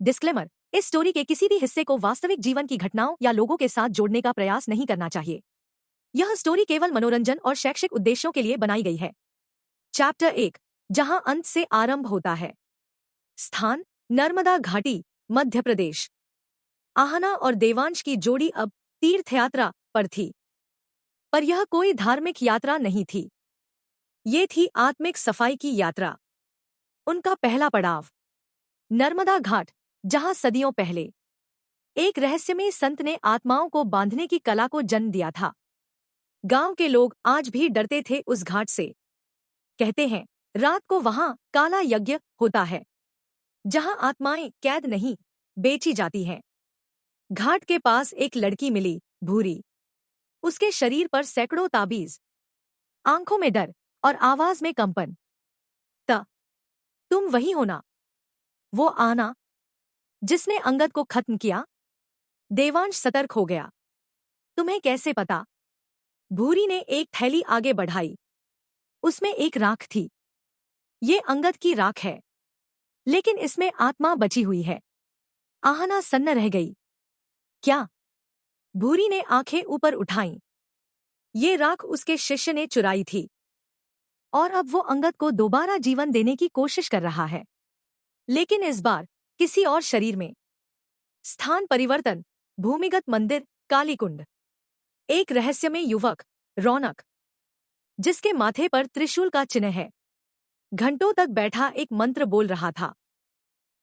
Disclaimer, इस story के किसी भी हिस्से को वास्तविक जीवन की घटनाओं या लोगों के साथ जोड़ने का प्रयास नहीं करना चाहिए। यह स्टोरी केवल मनोरंजन और शैक्षिक उद्देश्यों के लिए बनाई गई है। चैप्टर 1, जहां अंत से आरंभ होता है। स्थान: नर्मदा घाटी, मध्य प्रदेश। आहना और देवांश की जोड़ी अब तीर्थयात्रा पर थी। पर यह कोई धार्मिक यात्रा नहीं थी। ये थी आत्मिक सफाई की यात्रा। उनका पहला पड़ाव नर्मदा घाट, जहां सदियों पहले एक रहस्यमय संत ने आत्माओं को बांधने की कला को जन्म दिया था। गांव के लोग आज भी डरते थे उस घाट से। कहते हैं, रात को वहां काला यज्ञ होता है, जहां आत्माएं कैद नहीं, बेची जाती हैं। घाट के पास एक लड़की मिली, भूरी। उसके शरीर पर सैकड़ों ताबीज, आंखों में डर और आवाज में कंपन। तुम वही हो ना? वो आना जिसने अंगद को खत्म किया? देवांश सतर्क हो गया। तुम्हें कैसे पता? भूरी ने एक थैली आगे बढ़ाई। उसमें एक राख थी। ये अंगद की राख है, लेकिन इसमें आत्मा बची हुई है। आहना सन्न रह गई। क्या? भूरी ने आंखें ऊपर उठाईं। ये राख उसके शिष्य ने चुराई थी, और अब वो अंगद को दोबारा जीवन देने की कोशिश कर रहा है, लेकिन इस बार किसी और शरीर में। स्थान परिवर्तन: भूमिगत मंदिर, कालीकुंड। एक रहस्यमय युवक, रौनक, जिसके माथे पर त्रिशूल का चिन्ह है, घंटों तक बैठा एक मंत्र बोल रहा था।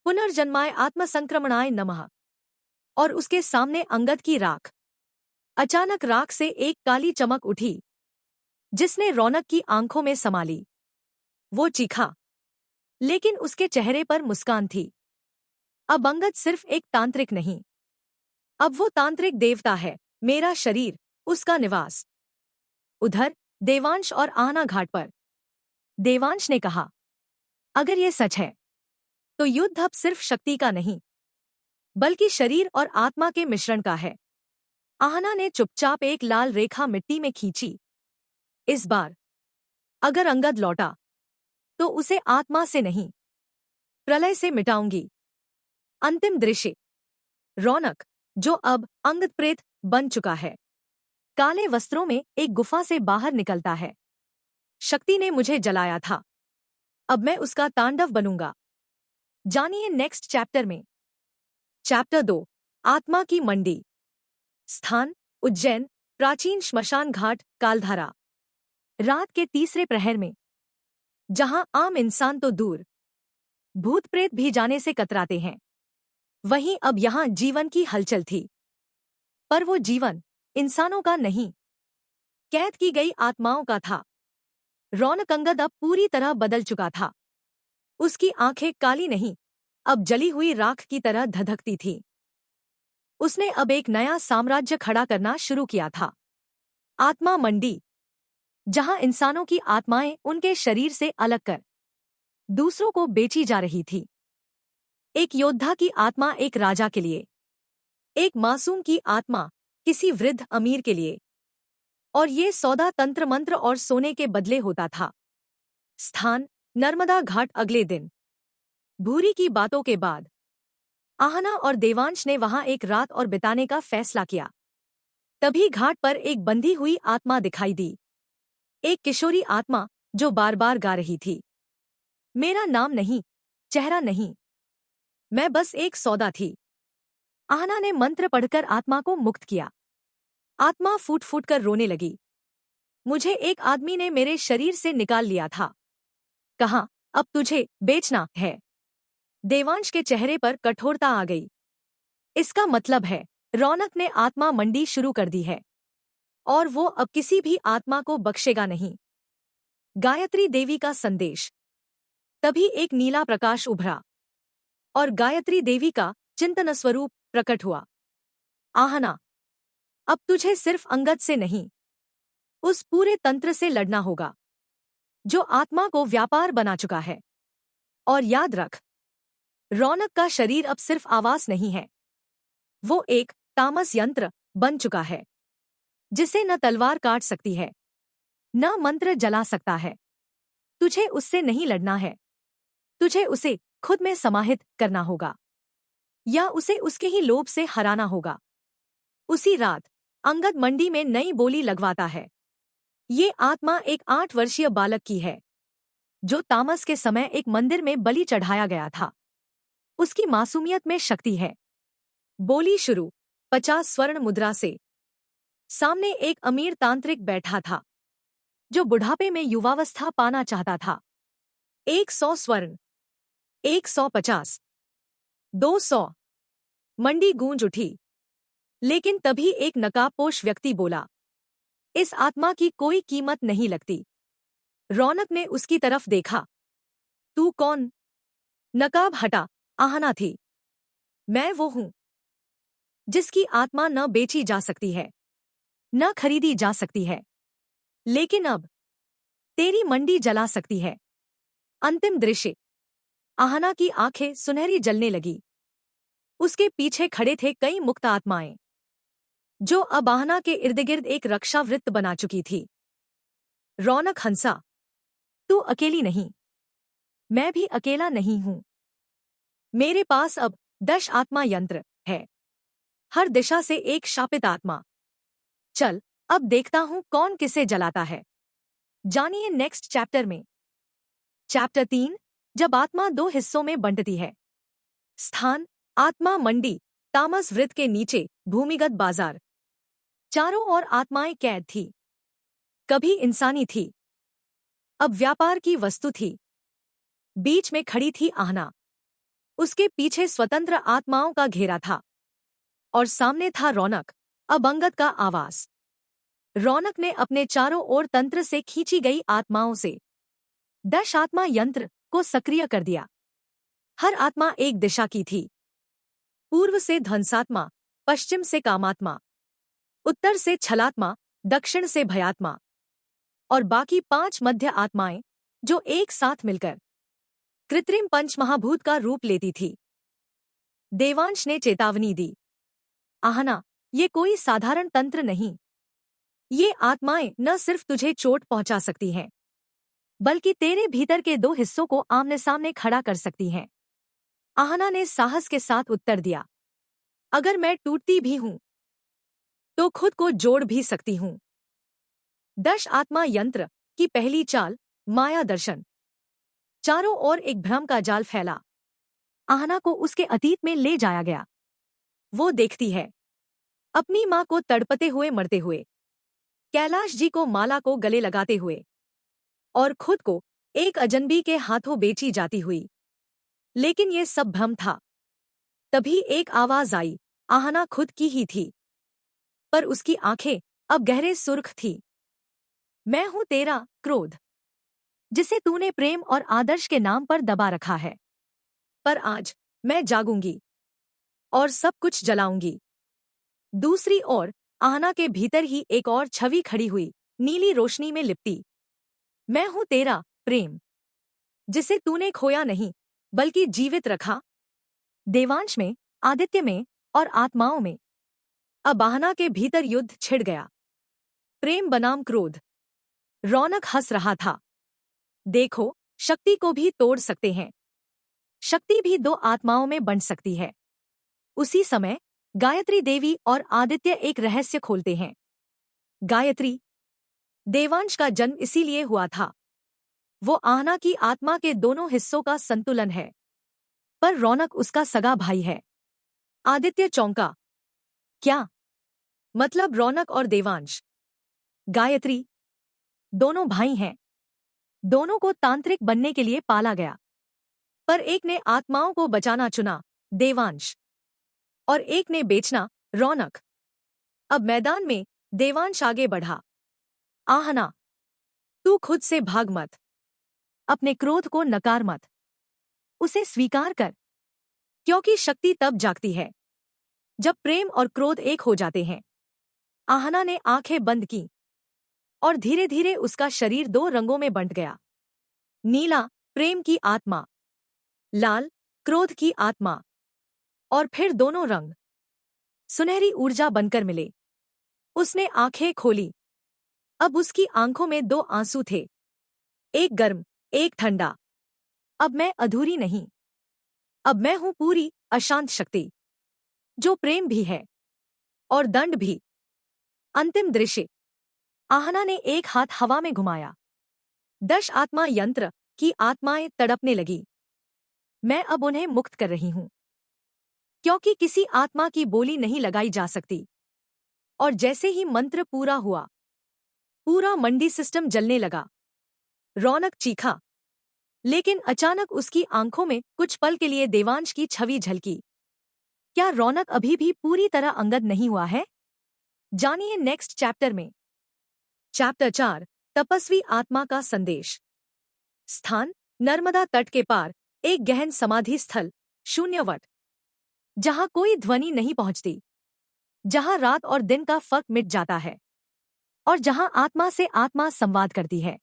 पुनर्जन्माय आत्मसंक्रमणाय नमः। और उसके सामने अंगद की राख। अचानक राख से एक काली चमक उठी, जिसने रौनक की आंखों में समा ली। वो चीखा, लेकिन उसके चेहरे पर मुस्कान थी। अब अंगद सिर्फ एक तांत्रिक नहीं, अब वो तांत्रिक देवता है। मेरा शरीर, उसका निवास। उधर देवांश और आहना घाट पर। देवांश ने कहा, अगर ये सच है, तो युद्ध अब सिर्फ शक्ति का नहीं, बल्कि शरीर और आत्मा के मिश्रण का है। आहना ने चुपचाप एक लाल रेखा मिट्टी में खींची। इस बार अगर अंगद लौटा, तो उसे आत्मा से नहीं, प्रलय से मिटाऊंगी। अंतिम दृश्य: रौनक, जो अब अंगद प्रेत बन चुका है, काले वस्त्रों में एक गुफा से बाहर निकलता है। शक्ति ने मुझे जलाया था, अब मैं उसका तांडव बनूंगा। जानिए नेक्स्ट चैप्टर में। चैप्टर 2, आत्मा की मंडी। स्थान: उज्जैन, प्राचीन श्मशान घाट, कालधारा। रात के तीसरे प्रहर में, जहां आम इंसान तो दूर, भूत प्रेत भी जाने से कतराते हैं, वहीं अब यहां जीवन की हलचल थी। पर वो जीवन इंसानों का नहीं, कैद की गई आत्माओं का था। रौनक अंगद अब पूरी तरह बदल चुका था। उसकी आंखें काली नहीं, अब जली हुई राख की तरह धधकती थीं। उसने अब एक नया साम्राज्य खड़ा करना शुरू किया था। आत्मा मंडी, जहां इंसानों की आत्माएं उनके शरीर से अलग कर दूसरों को बेची जा रही थी। एक योद्धा की आत्मा एक राजा के लिए, एक मासूम की आत्मा किसी वृद्ध अमीर के लिए, और ये सौदा तंत्र मंत्र और सोने के बदले होता था। स्थान: नर्मदा घाट। अगले दिन भूरी की बातों के बाद आहना और देवांश ने वहां एक रात और बिताने का फैसला किया। तभी घाट पर एक बंधी हुई आत्मा दिखाई दी, एक किशोरी आत्मा जो बार बार गा रही थी, मेरा नाम नहीं, चेहरा नहीं, मैं बस एक सौदा थी। आहना ने मंत्र पढ़कर आत्मा को मुक्त किया। आत्मा फूट फूट कर रोने लगी। मुझे एक आदमी ने मेरे शरीर से निकाल लिया था, कहा अब तुझे बेचना है। देवांश के चेहरे पर कठोरता आ गई। इसका मतलब है रौनक ने आत्मा मंडी शुरू कर दी है, और वो अब किसी भी आत्मा को बख्शेगा नहीं। गायत्री देवी का संदेश। तभी एक नीला प्रकाश उभरा, और गायत्री देवी का चिंतन स्वरूप प्रकट हुआ। आहना, अब तुझे सिर्फ अंगद से नहीं, उस पूरे तंत्र से लड़ना होगा जो आत्मा को व्यापार बना चुका है। और याद रख, रौनक का शरीर अब सिर्फ आवास नहीं है, वो एक तामस यंत्र बन चुका है, जिसे न तलवार काट सकती है, न मंत्र जला सकता है। तुझे उससे नहीं लड़ना है, तुझे उसे खुद में समाहित करना होगा। या उसे उसके ही लोभ से हराना होगा। उसी रात अंगद मंडी में नई बोली लगवाता है। ये आत्मा एक 8 वर्षीय बालक की है, जो तामस के समय एक मंदिर में बलि चढ़ाया गया था। उसकी मासूमियत में शक्ति है। बोली शुरू। 50 स्वर्ण मुद्रा से। सामने एक अमीर तांत्रिक बैठा था, जो बुढ़ापे में युवावस्था पाना चाहता था। 100 स्वर्ण, 150, 200। मंडी गूंज उठी। लेकिन तभी एक नकाबपोश व्यक्ति बोला, इस आत्मा की कोई कीमत नहीं लगती। रौनक ने उसकी तरफ देखा। तू कौन? नकाब हटा। आहना थी। मैं वो हूं जिसकी आत्मा न बेची जा सकती है, न खरीदी जा सकती है, लेकिन अब तेरी मंडी जला सकती है। अंतिम दृश्य। आहना की आंखें सुनहरी जलने लगी। उसके पीछे खड़े थे कई मुक्त आत्माएं, जो अब आहना के इर्दगिर्द एक रक्षा वृत्त बना चुकी थी। रौनक हंसा। तू अकेली नहीं, मैं भी अकेला नहीं हूं। मेरे पास अब 10 आत्मा यंत्र है, हर दिशा से एक शापित आत्मा। चल, अब देखता हूं कौन किसे जलाता है। जानिए नेक्स्ट चैप्टर में। चैप्टर 3, जब आत्मा 2 हिस्सों में बंटती है। स्थान: आत्मा मंडी, तामस वृत्त के नीचे भूमिगत बाजार। चारों ओर आत्माएं कैद थी। कभी इंसानी थी, अब व्यापार की वस्तु थी। बीच में खड़ी थी आहना। उसके पीछे स्वतंत्र आत्माओं का घेरा था, और सामने था रौनक, अब अंगद का आवास। रौनक ने अपने चारों ओर तंत्र से खींची गई आत्माओं से 10 आत्मा यंत्र को सक्रिय कर दिया। हर आत्मा एक दिशा की थी। पूर्व से ध्वंसात्मा, पश्चिम से कामात्मा, उत्तर से छलात्मा, दक्षिण से भयात्मा, और बाकी 5 मध्य आत्माएं, जो एक साथ मिलकर कृत्रिम पंचमहाभूत का रूप लेती थी। देवांश ने चेतावनी दी, आहना, ये कोई साधारण तंत्र नहीं। ये आत्माएं न सिर्फ तुझे चोट पहुंचा सकती हैं, बल्कि तेरे भीतर के 2 हिस्सों को आमने सामने खड़ा कर सकती हैं। आहना ने साहस के साथ उत्तर दिया, अगर मैं टूटती भी हूं तो खुद को जोड़ भी सकती हूं। 10 आत्मा यंत्र की पहली चाल, माया दर्शन। चारों ओर एक भ्रम का जाल फैला। आहना को उसके अतीत में ले जाया गया। वो देखती है अपनी मां को तड़पते हुए मरते हुए, कैलाश जी को माला को गले लगाते हुए, और खुद को एक अजनबी के हाथों बेची जाती हुई। लेकिन ये सब भ्रम था। तभी एक आवाज आई। आहना खुद की ही थी, पर उसकी आंखें अब गहरे सुर्ख थी। मैं हूं तेरा क्रोध, जिसे तूने प्रेम और आदर्श के नाम पर दबा रखा है। पर आज मैं जागूंगी और सब कुछ जलाऊंगी। दूसरी ओर आहना के भीतर ही एक और छवि खड़ी हुई, नीली रोशनी में लिपटी। मैं हूं तेरा प्रेम, जिसे तूने खोया नहीं बल्कि जीवित रखा। देवांश में, आदित्य में और आत्माओं में अब आहना के भीतर युद्ध छिड़ गया। प्रेम बनाम क्रोध। रौनक हंस रहा था। देखो, शक्ति को भी तोड़ सकते हैं। शक्ति भी 2 आत्माओं में बंट सकती है। उसी समय गायत्री देवी और आदित्य एक रहस्य खोलते हैं। गायत्री, देवांश का जन्म इसीलिए हुआ था। वो आहना की आत्मा के दोनों हिस्सों का संतुलन है, पर रौनक उसका सगा भाई है। आदित्य चौंका। क्या मतलब? रौनक और देवांश, गायत्री दोनों भाई हैं। दोनों को तांत्रिक बनने के लिए पाला गया, पर एक ने आत्माओं को बचाना चुना, देवांश, और एक ने बेचना, रौनक। अब मैदान में देवांश आगे बढ़ा। आहना, तू खुद से भाग मत। अपने क्रोध को नकार मत, उसे स्वीकार कर, क्योंकि शक्ति तब जागती है जब प्रेम और क्रोध एक हो जाते हैं। आहना ने आंखें बंद की, और धीरे धीरे उसका शरीर 2 रंगों में बंट गया। नीला प्रेम की आत्मा, लाल क्रोध की आत्मा, और फिर दोनों रंग सुनहरी ऊर्जा बनकर मिले। उसने आंखें खोली। अब उसकी आंखों में 2 आंसू थे, एक गर्म, एक ठंडा। अब मैं अधूरी नहीं, अब मैं हूं पूरी अशांत शक्ति। जो प्रेम भी है और दंड भी। अंतिम दृश्य। आहना ने एक हाथ हवा में घुमाया। 10 आत्मा यंत्र की आत्माएं तड़पने लगी। मैं अब उन्हें मुक्त कर रही हूं, क्योंकि किसी आत्मा की बोली नहीं लगाई जा सकती। और जैसे ही मंत्र पूरा हुआ, पूरा मंडी सिस्टम जलने लगा। रौनक चीखा, लेकिन अचानक उसकी आंखों में कुछ पल के लिए देवांश की छवि झलकी। क्या रौनक अभी भी पूरी तरह अंगद नहीं हुआ है? जानिए नेक्स्ट चैप्टर में। चैप्टर 4, तपस्वी आत्मा का संदेश। स्थान, नर्मदा तट के पार, एक गहन समाधि स्थल, शून्यवट, जहां कोई ध्वनि नहीं पहुंचती, जहां रात और दिन का फर्क मिट जाता है और जहां आत्मा से आत्मा संवाद करती है।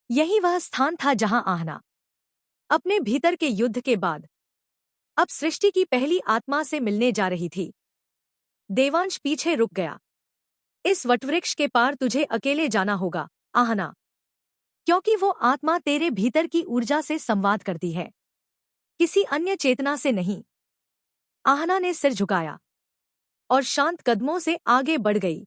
यही वह स्थान था जहां आहना अपने भीतर के युद्ध के बाद अब सृष्टि की पहली आत्मा से मिलने जा रही थी। देवांश पीछे रुक गया। इस वटवृक्ष के पार तुझे अकेले जाना होगा, आहना, क्योंकि वो आत्मा तेरे भीतर की ऊर्जा से संवाद करती है, किसी अन्य चेतना से नहीं। आहना ने सिर झुकाया और शांत कदमों से आगे बढ़ गई।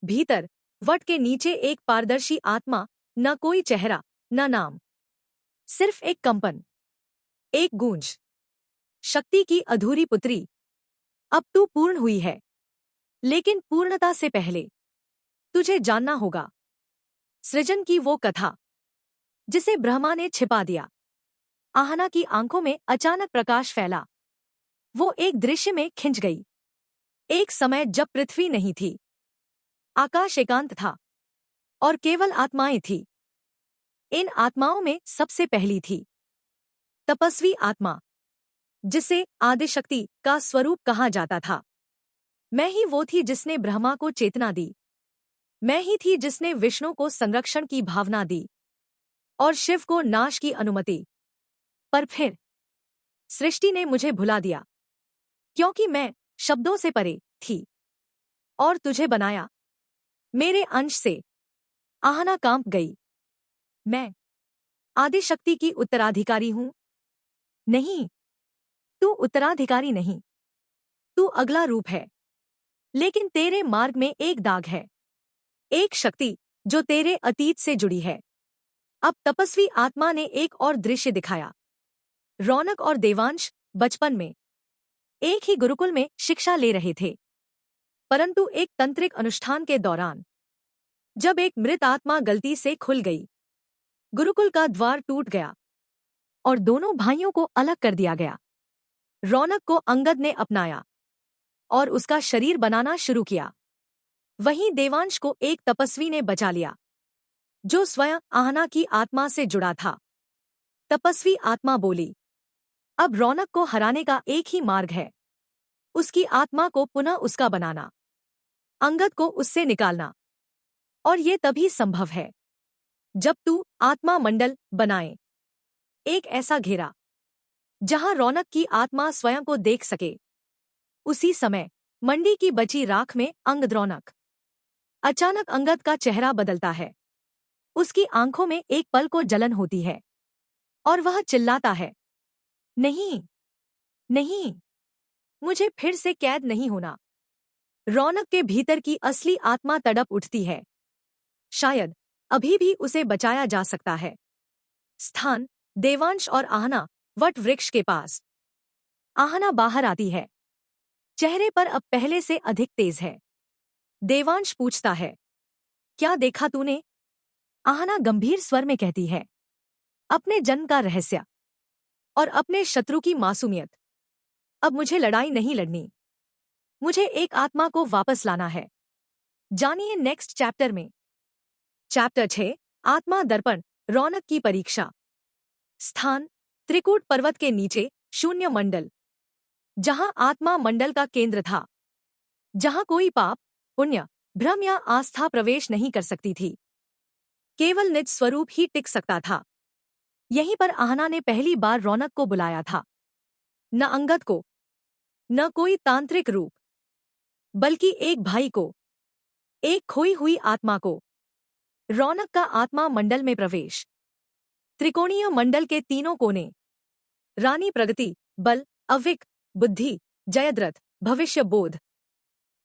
भीतर, वट के नीचे एक पारदर्शी आत्मा, न कोई चेहरा, न नाम, सिर्फ एक कंपन, एक गूंज। शक्ति की अधूरी पुत्री, अब तू पूर्ण हुई है, लेकिन पूर्णता से पहले तुझे जानना होगा सृजन की वो कथा जिसे ब्रह्मा ने छिपा दिया। आहना की आंखों में अचानक प्रकाश फैला। वो एक दृश्य में खिंच गई। एक समय जब पृथ्वी नहीं थी, आकाश एकांत था और केवल आत्माएं थी। इन आत्माओं में सबसे पहली थी तपस्वी आत्मा, जिसे आदिशक्ति का स्वरूप कहा जाता था। मैं ही वो थी जिसने ब्रह्मा को चेतना दी। मैं ही थी जिसने विष्णु को संरक्षण की भावना दी और शिव को नाश की अनुमति। पर फिर सृष्टि ने मुझे भुला दिया, क्योंकि मैं शब्दों से परे थी और तुझे बनाया मेरे अंश से। आहना कांप गई। मैं आदिशक्ति की उत्तराधिकारी हूं? नहीं, तू उत्तराधिकारी नहीं, तू अगला रूप है। लेकिन तेरे मार्ग में एक दाग है, एक शक्ति जो तेरे अतीत से जुड़ी है। अब तपस्वी आत्मा ने एक और दृश्य दिखाया। रौनक और देवांश बचपन में एक ही गुरुकुल में शिक्षा ले रहे थे, परंतु एक तंत्रिक अनुष्ठान के दौरान जब एक मृत आत्मा गलती से खुल गई, गुरुकुल का द्वार टूट गया और दोनों भाइयों को अलग कर दिया गया। रौनक को अंगद ने अपनाया और उसका शरीर बनाना शुरू किया। वहीं देवांश को एक तपस्वी ने बचा लिया, जो स्वयं आहना की आत्मा से जुड़ा था। तपस्वी आत्मा बोली, अब रौनक को हराने का एक ही मार्ग है, उसकी आत्मा को पुनः उसका बनाना, अंगद को उससे निकालना। और ये तभी संभव है जब तू आत्मा मंडल बनाए, एक ऐसा घेरा जहां रौनक की आत्मा स्वयं को देख सके। उसी समय मंडी की बची राख में अंगद रौनक। अचानक अंगद का चेहरा बदलता है। उसकी आंखों में एक पल को जलन होती है और वह चिल्लाता है, नहीं, नहीं, मुझे फिर से कैद नहीं होना। रौनक के भीतर की असली आत्मा तड़प उठती है। शायद अभी भी उसे बचाया जा सकता है। स्थान, देवांश और आहना वट वृक्ष के पास। आहना बाहर आती है। चेहरे पर अब पहले से अधिक तेज है। देवांश पूछता है, क्या देखा तूने? आहना गंभीर स्वर में कहती है, अपने जन्म का रहस्य और अपने शत्रु की मासूमियत। अब मुझे लड़ाई नहीं लड़नी, मुझे एक आत्मा को वापस लाना है। जानिए नेक्स्ट चैप्टर में। चैप्टर 6, आत्मा दर्पण, रौनक की परीक्षा। स्थान, त्रिकूट पर्वत के नीचे शून्य मंडल, जहां आत्मा मंडल का केंद्र था, जहां कोई पाप, पुण्य, भ्रम या आस्था प्रवेश नहीं कर सकती थी। केवल निज स्वरूप ही टिक सकता था। यहीं पर आहना ने पहली बार रौनक को बुलाया था। न अंगद को, न कोई तांत्रिक रूप, बल्कि एक भाई को, एक खोई हुई आत्मा को। रौनक का आत्मा मंडल में प्रवेश। त्रिकोणीय मंडल के तीनों कोने, रानी प्रगति, बल, अविक, बुद्धि, जयद्रथ, भविष्य बोध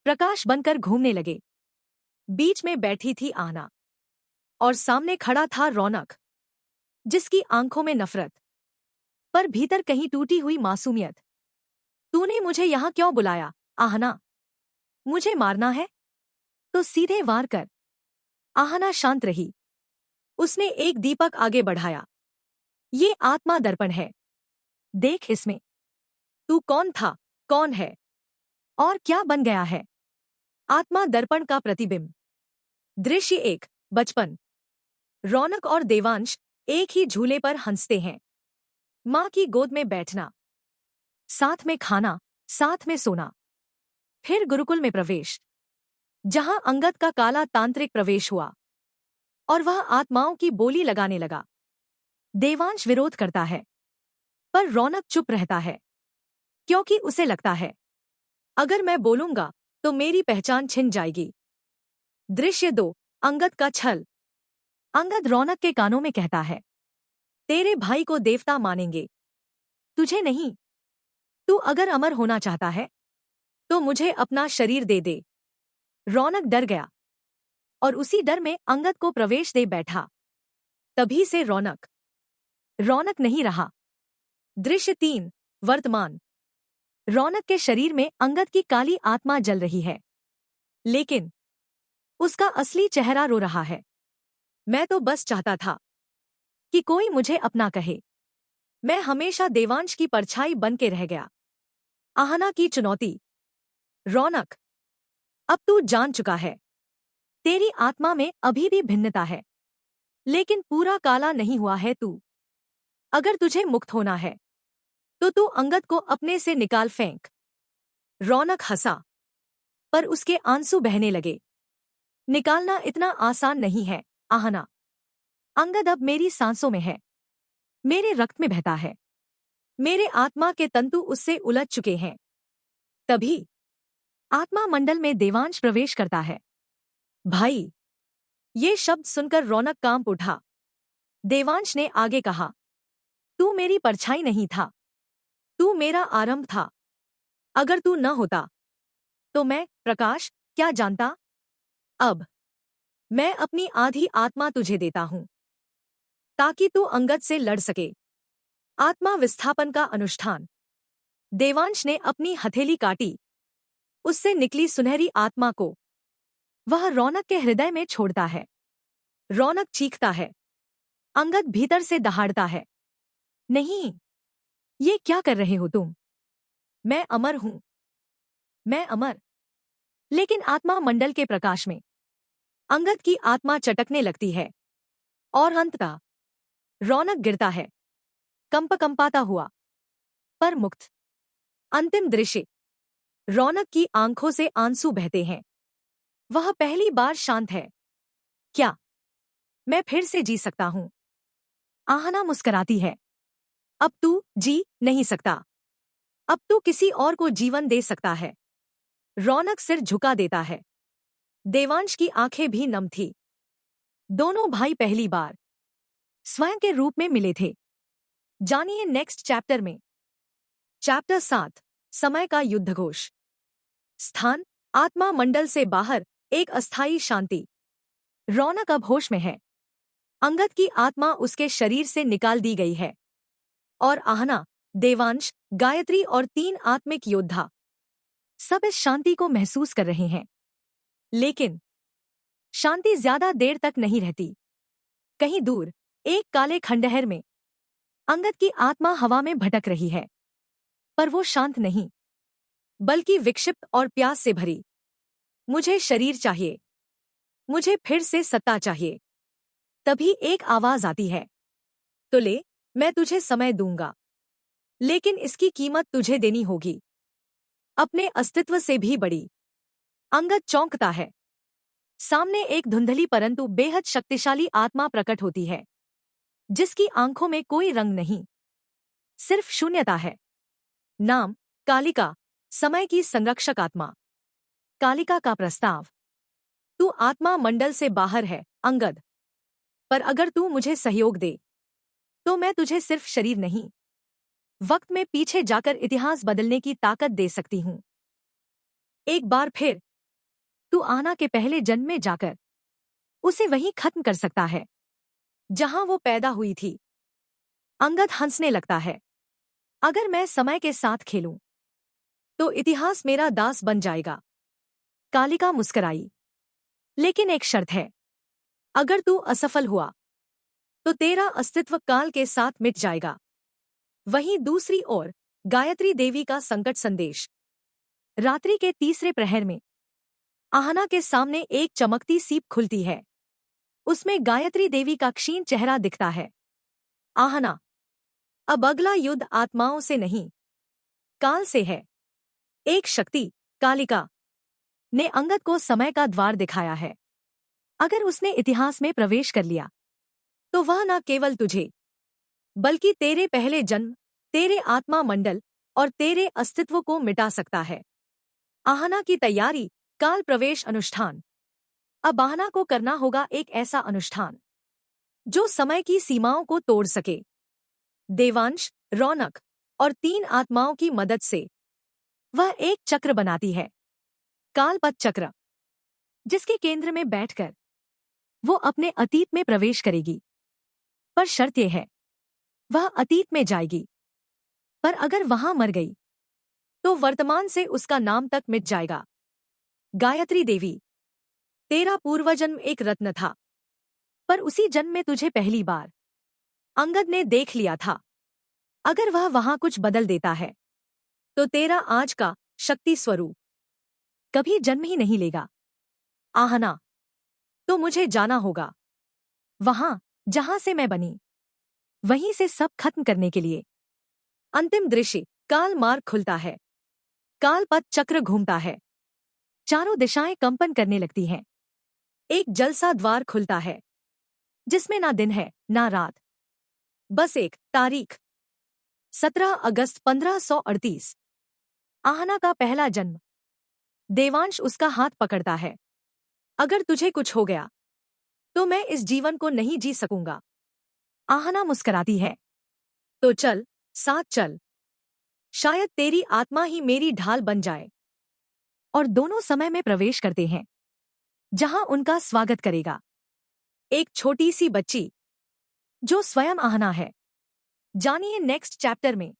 प्रकाश बनकर घूमने लगे। बीच में बैठी थी आहना और सामने खड़ा था रौनक, जिसकी आंखों में नफरत पर भीतर कहीं टूटी हुई मासूमियत। तूने मुझे यहां क्यों बुलाया आहना? मुझे मारना है तो सीधे वार कर। आहना शांत रही। उसने एक दीपक आगे बढ़ाया। ये आत्मा दर्पण है, देख इसमें। तू कौन था, कौन है और क्या बन गया है? आत्मा दर्पण का प्रतिबिंब। दृश्य एक, बचपन। रौनक और देवांश एक ही झूले पर हंसते हैं। माँ की गोद में बैठना, साथ में खाना, साथ में सोना। फिर गुरुकुल में प्रवेश, जहां अंगद का काला तांत्रिक प्रवेश हुआ और वह आत्माओं की बोली लगाने लगा। देवांश विरोध करता है, पर रौनक चुप रहता है, क्योंकि उसे लगता है अगर मैं बोलूंगा तो मेरी पहचान छिन जाएगी। दृश्य दो, अंगद का छल। अंगद रौनक के कानों में कहता है, तेरे भाई को देवता मानेंगे, तुझे नहीं। तू अगर अमर होना चाहता है तो मुझे अपना शरीर दे दे। रौनक डर गया और उसी डर में अंगद को प्रवेश दे बैठा। तभी से रौनक रौनक नहीं रहा। दृश्य तीन, वर्तमान। रौनक के शरीर में अंगद की काली आत्मा जल रही है, लेकिन उसका असली चेहरा रो रहा है। मैं तो बस चाहता था कि कोई मुझे अपना कहे। मैं हमेशा देवांश की परछाई बन के रह गया। आहना की चुनौती। रौनक, अब तू जान चुका है, तेरी आत्मा में अभी भी भिन्नता है, लेकिन पूरा काला नहीं हुआ है तू। अगर तुझे मुक्त होना है तो तू अंगद को अपने से निकाल फेंक। रौनक हंसा, पर उसके आंसू बहने लगे। निकालना इतना आसान नहीं है आहना। अंगद अब मेरी सांसों में है, मेरे रक्त में बहता है। मेरे आत्मा के तंतु उससे उलझ चुके हैं। तभी आत्मा मंडल में देवांश प्रवेश करता है। भाई, ये शब्द सुनकर रौनक कांप उठा। देवांश ने आगे कहा, तू मेरी परछाई नहीं था, तू मेरा आरंभ था। अगर तू न होता तो मैं, प्रकाश, क्या जानता? अब मैं अपनी आधी आत्मा तुझे देता हूं, ताकि तू अंगद से लड़ सके। आत्मा विस्थापन का अनुष्ठान। देवांश ने अपनी हथेली काटी। उससे निकली सुनहरी आत्मा को वह रौनक के हृदय में छोड़ता है। रौनक चीखता है। अंगद भीतर से दहाड़ता है, नहीं, ये क्या कर रहे हो तुम? मैं अमर हूं, मैं अमर। लेकिन आत्मा मंडल के प्रकाश में अंगद की आत्मा चटकने लगती है और अंततः रौनक गिरता है, कंपाता हुआ, पर मुक्त। अंतिम दृश्य। रौनक की आंखों से आंसू बहते हैं। वह पहली बार शांत है। क्या मैं फिर से जी सकता हूं? आहना मुस्कुराती है। अब तू जी नहीं सकता, अब तू किसी और को जीवन दे सकता है। रौनक सिर झुका देता है। देवांश की आंखें भी नम थी। दोनों भाई पहली बार स्वयं के रूप में मिले थे। जानिए नेक्स्ट चैप्टर में। चैप्टर 7, समय का युद्धघोष। स्थान, आत्मा मंडल से बाहर, एक अस्थायी शांति। रौनक अब होश में है। अंगद की आत्मा उसके शरीर से निकाल दी गई है और आहना, देवांश, गायत्री और 3 आत्मिक योद्धा सब इस शांति को महसूस कर रहे हैं। लेकिन शांति ज्यादा देर तक नहीं रहती। कहीं दूर एक काले खंडहर में अंगद की आत्मा हवा में भटक रही है, पर वो शांत नहीं, बल्कि विक्षिप्त और प्यास से भरी। मुझे शरीर चाहिए, मुझे फिर से सत्ता चाहिए। तभी एक आवाज आती है, तो ले, मैं तुझे समय दूंगा, लेकिन इसकी कीमत तुझे देनी होगी, अपने अस्तित्व से भी बड़ी। अंगद चौंकता है। सामने एक धुंधली परंतु बेहद शक्तिशाली आत्मा प्रकट होती है, जिसकी आंखों में कोई रंग नहीं, सिर्फ शून्यता है। नाम, कालिका, समय की संरक्षक आत्मा। कालिका का प्रस्ताव, तू आत्मा मंडल से बाहर है अंगद, पर अगर तू मुझे सहयोग दे तो मैं तुझे सिर्फ शरीर नहीं, वक्त में पीछे जाकर इतिहास बदलने की ताकत दे सकती हूँ। एक बार फिर तू आहना के पहले जन्म में जाकर उसे वहीं खत्म कर सकता है जहां वो पैदा हुई थी। अंगद हंसने लगता है। अगर मैं समय के साथ खेलूं तो इतिहास मेरा दास बन जाएगा। कालिका मुस्कराई। लेकिन एक शर्त है, अगर तू असफल हुआ तो तेरा अस्तित्व काल के साथ मिट जाएगा। वहीं दूसरी ओर गायत्री देवी का संकट संदेश। रात्रि के तीसरे प्रहर में आहना के सामने एक चमकती सीप खुलती है। उसमें गायत्री देवी का क्षीण चेहरा दिखता है। आहना, अब अगला युद्ध आत्माओं से नहीं, काल से है। एक शक्ति, कालिका, ने अंगद को समय का द्वार दिखाया है। अगर उसने इतिहास में प्रवेश कर लिया तो वह न केवल तुझे बल्कि तेरे पहले जन्म, तेरे आत्मा मंडल और तेरे अस्तित्व को मिटा सकता है। आहना की तैयारी। काल प्रवेश अनुष्ठान। अब आहना को करना होगा एक ऐसा अनुष्ठान जो समय की सीमाओं को तोड़ सके। देवांश, रौनक और 3 आत्माओं की मदद से वह एक चक्र बनाती है, कालपथ चक्र, जिसके केंद्र में बैठकर वो अपने अतीत में प्रवेश करेगी। पर शर्त यह है, वह अतीत में जाएगी, पर अगर वहां मर गई तो वर्तमान से उसका नाम तक मिट जाएगा। गायत्री देवी, तेरा पूर्वजन्म एक रत्न था, पर उसी जन्म में तुझे पहली बार अंगद ने देख लिया था। अगर वह वहां कुछ बदल देता है तो तेरा आज का शक्ति स्वरूप कभी जन्म ही नहीं लेगा। आहना, तो मुझे जाना होगा वहां जहां से मैं बनी, वहीं से सब खत्म करने के लिए। अंतिम दृश्य। काल मार्ग खुलता है, कालपथ चक्र घूमता है, चारों दिशाएं कंपन करने लगती हैं। एक जलसा द्वार खुलता है जिसमें ना दिन है ना रात, बस एक तारीख। 17 अगस्त 1538। आहना का पहला जन्म। देवांश उसका हाथ पकड़ता है। अगर तुझे कुछ हो गया तो मैं इस जीवन को नहीं जी सकूंगा। आहना मुस्कुराती है। तो चल, साथ चल, शायद तेरी आत्मा ही मेरी ढाल बन जाए। और दोनों समय में प्रवेश करते हैं जहां उनका स्वागत करेगा एक छोटी सी बच्ची जो स्वयं आहना है। जानिए नेक्स्ट चैप्टर में।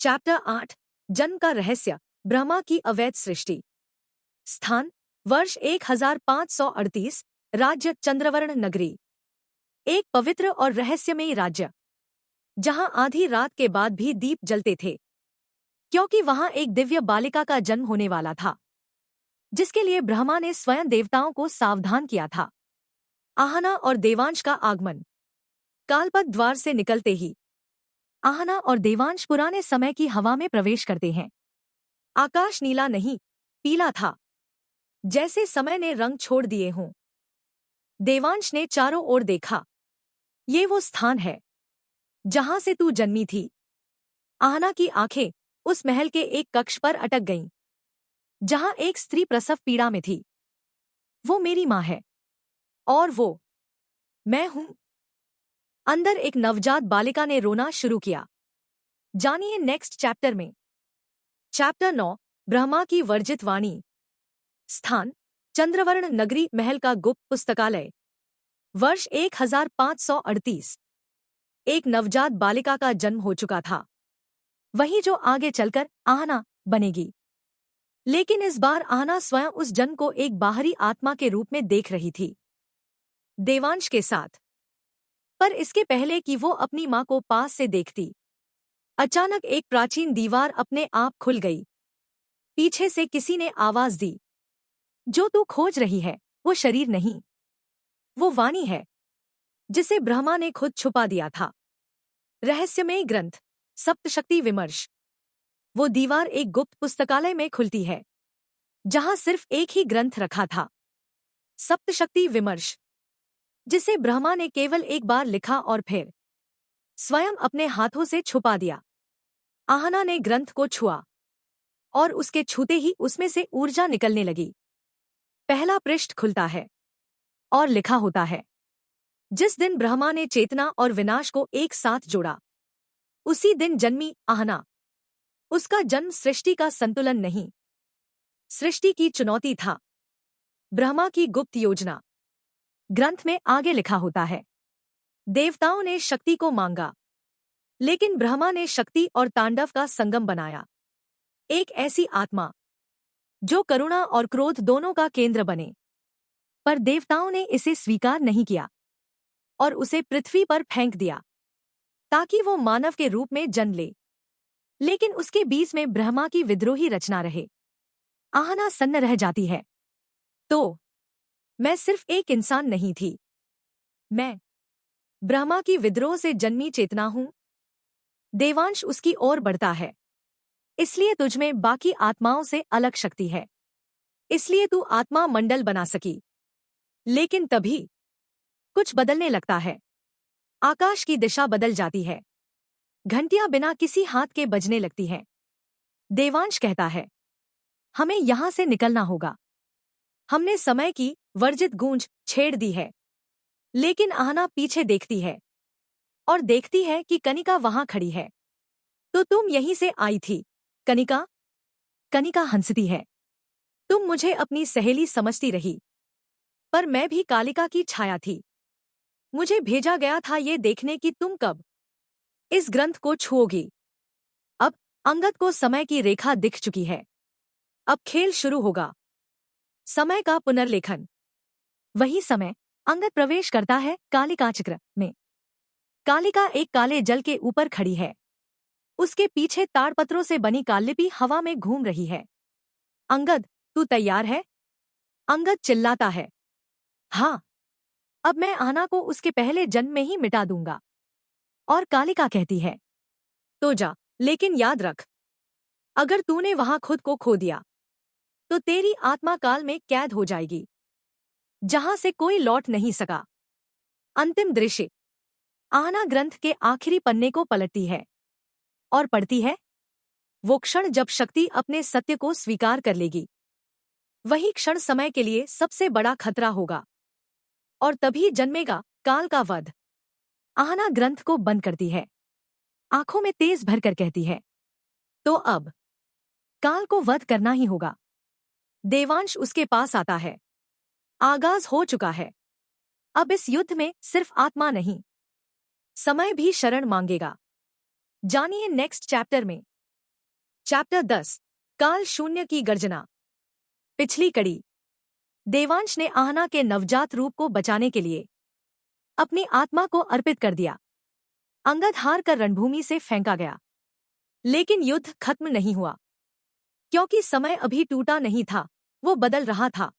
चैप्टर 8, जन्म का रहस्य। ब्रह्मा की अवैध सृष्टि। स्थान वर्ष 1538। राज्य चंद्रवर्ण नगरी। एक पवित्र और रहस्यमयी राज्य जहां आधी रात के बाद भी दीप जलते थे, क्योंकि वहां एक दिव्य बालिका का जन्म होने वाला था जिसके लिए ब्रह्मा ने स्वयं देवताओं को सावधान किया था। आहना और देवांश का आगमन। कालपथ द्वार से निकलते ही आहना और देवांश पुराने समय की हवा में प्रवेश करते हैं। आकाश नीला नहीं, पीला था, जैसे समय ने रंग छोड़ दिए हों। देवांश ने चारों ओर देखा। ये वो स्थान है जहां से तू जन्मी थी। आहना की आंखें उस महल के एक कक्ष पर अटक गईं जहां एक स्त्री प्रसव पीड़ा में थी। वो मेरी माँ है और वो मैं हूं। अंदर एक नवजात बालिका ने रोना शुरू किया। जानिए नेक्स्ट चैप्टर में। चैप्टर 9, ब्रह्मा की वर्जित वाणी। स्थान चंद्रवर्ण नगरी। महल का गुप्त पुस्तकालय। वर्ष 1538। एक नवजात बालिका का जन्म हो चुका था, वही जो आगे चलकर आहना बनेगी। लेकिन इस बार आहना स्वयं उस जन्म को एक बाहरी आत्मा के रूप में देख रही थी, देवांश के साथ। पर इसके पहले कि वो अपनी मां को पास से देखती, अचानक एक प्राचीन दीवार अपने आप खुल गई। पीछे से किसी ने आवाज दी, जो तू खोज रही है वो शरीर नहीं, वो वाणी है जिसे ब्रह्मा ने खुद छुपा दिया था। रहस्यमय ग्रंथ सप्तशक्ति विमर्श। वो दीवार एक गुप्त पुस्तकालय में खुलती है जहां सिर्फ एक ही ग्रंथ रखा था, सप्तशक्ति विमर्श, जिसे ब्रह्मा ने केवल एक बार लिखा और फिर स्वयं अपने हाथों से छुपा दिया। आहना ने ग्रंथ को छुआ और उसके छूते ही उसमें से ऊर्जा निकलने लगी। पहला पृष्ठ खुलता है और लिखा होता है, जिस दिन ब्रह्मा ने चेतना और विनाश को एक साथ जोड़ा, उसी दिन जन्मी आहना। उसका जन्म सृष्टि का संतुलन नहीं, सृष्टि की चुनौती था ब्रह्मा की गुप्त योजना। ग्रंथ में आगे लिखा होता है, देवताओं ने शक्ति को मांगा, लेकिन ब्रह्मा ने शक्ति और तांडव का संगम बनाया। एक ऐसी आत्मा जो करुणा और क्रोध दोनों का केंद्र बने। पर देवताओं ने इसे स्वीकार नहीं किया और उसे पृथ्वी पर फेंक दिया ताकि वो मानव के रूप में जन्म ले। लेकिन उसके बीच में ब्रह्मा की विद्रोही रचना रहे। आहना सन्न रह जाती है, तो मैं सिर्फ एक इंसान नहीं थी, मैं ब्रह्मा की विद्रोह से जन्मी चेतना हूं। देवांश उसकी ओर बढ़ता है, इसलिए तुझमें बाकी आत्माओं से अलग शक्ति है, इसलिए तू आत्मा मंडल बना सकी। लेकिन तभी कुछ बदलने लगता है। आकाश की दिशा बदल जाती है, घंटियां बिना किसी हाथ के बजने लगती हैं। देवांश कहता है, हमें यहां से निकलना होगा। हमने समय की वर्जित गूंज छेड़ दी है। लेकिन आहना पीछे देखती है और देखती है कि कनिका वहां खड़ी है। तो तुम यहीं से आई थी, कनिका? कनिका हंसती है। तुम मुझे अपनी सहेली समझती रही, पर मैं भी कालिका की छाया थी। मुझे भेजा गया था ये देखने कि तुम कब इस ग्रंथ को छुओगी। अब अंगद को समय की रेखा दिख चुकी है। अब खेल शुरू होगा, समय का पुनर्लेखन। वही समय अंगद प्रवेश करता है कालिका चक्र में। कालिका एक काले जल के ऊपर खड़ी है। उसके पीछे ताड़पत्रों से बनी कालिपी हवा में घूम रही है। अंगद, तू तैयार है? अंगद चिल्लाता है, हाँ, अब मैं आहना को उसके पहले जन्म में ही मिटा दूंगा। और कालिका कहती है, तो जा, लेकिन याद रख, अगर तूने वहां खुद को खो दिया तो तेरी आत्मा काल में कैद हो जाएगी, जहां से कोई लौट नहीं सका। अंतिम दृश्य। आहना ग्रंथ के आखिरी पन्ने को पलटती है और पढ़ती है, वो क्षण जब शक्ति अपने सत्य को स्वीकार कर लेगी। वही क्षण समय के लिए सबसे बड़ा खतरा होगा, और तभी जन्मेगा काल का वध। आहना ग्रंथ को बंद करती है, आंखों में तेज भरकर कहती है, तो अब काल को वध करना ही होगा। देवांश उसके पास आता है। आगाज हो चुका है। अब इस युद्ध में सिर्फ आत्मा नहीं, समय भी शरण मांगेगा। जानिए नेक्स्ट चैप्टर में। चैप्टर 10, काल शून्य की गर्जना। पिछली कड़ी। देवांश ने आहना के नवजात रूप को बचाने के लिए अपनी आत्मा को अर्पित कर दिया। अंगद हार कर रणभूमि से फेंका गया, लेकिन युद्ध खत्म नहीं हुआ, क्योंकि समय अभी टूटा नहीं था, वो बदल रहा था।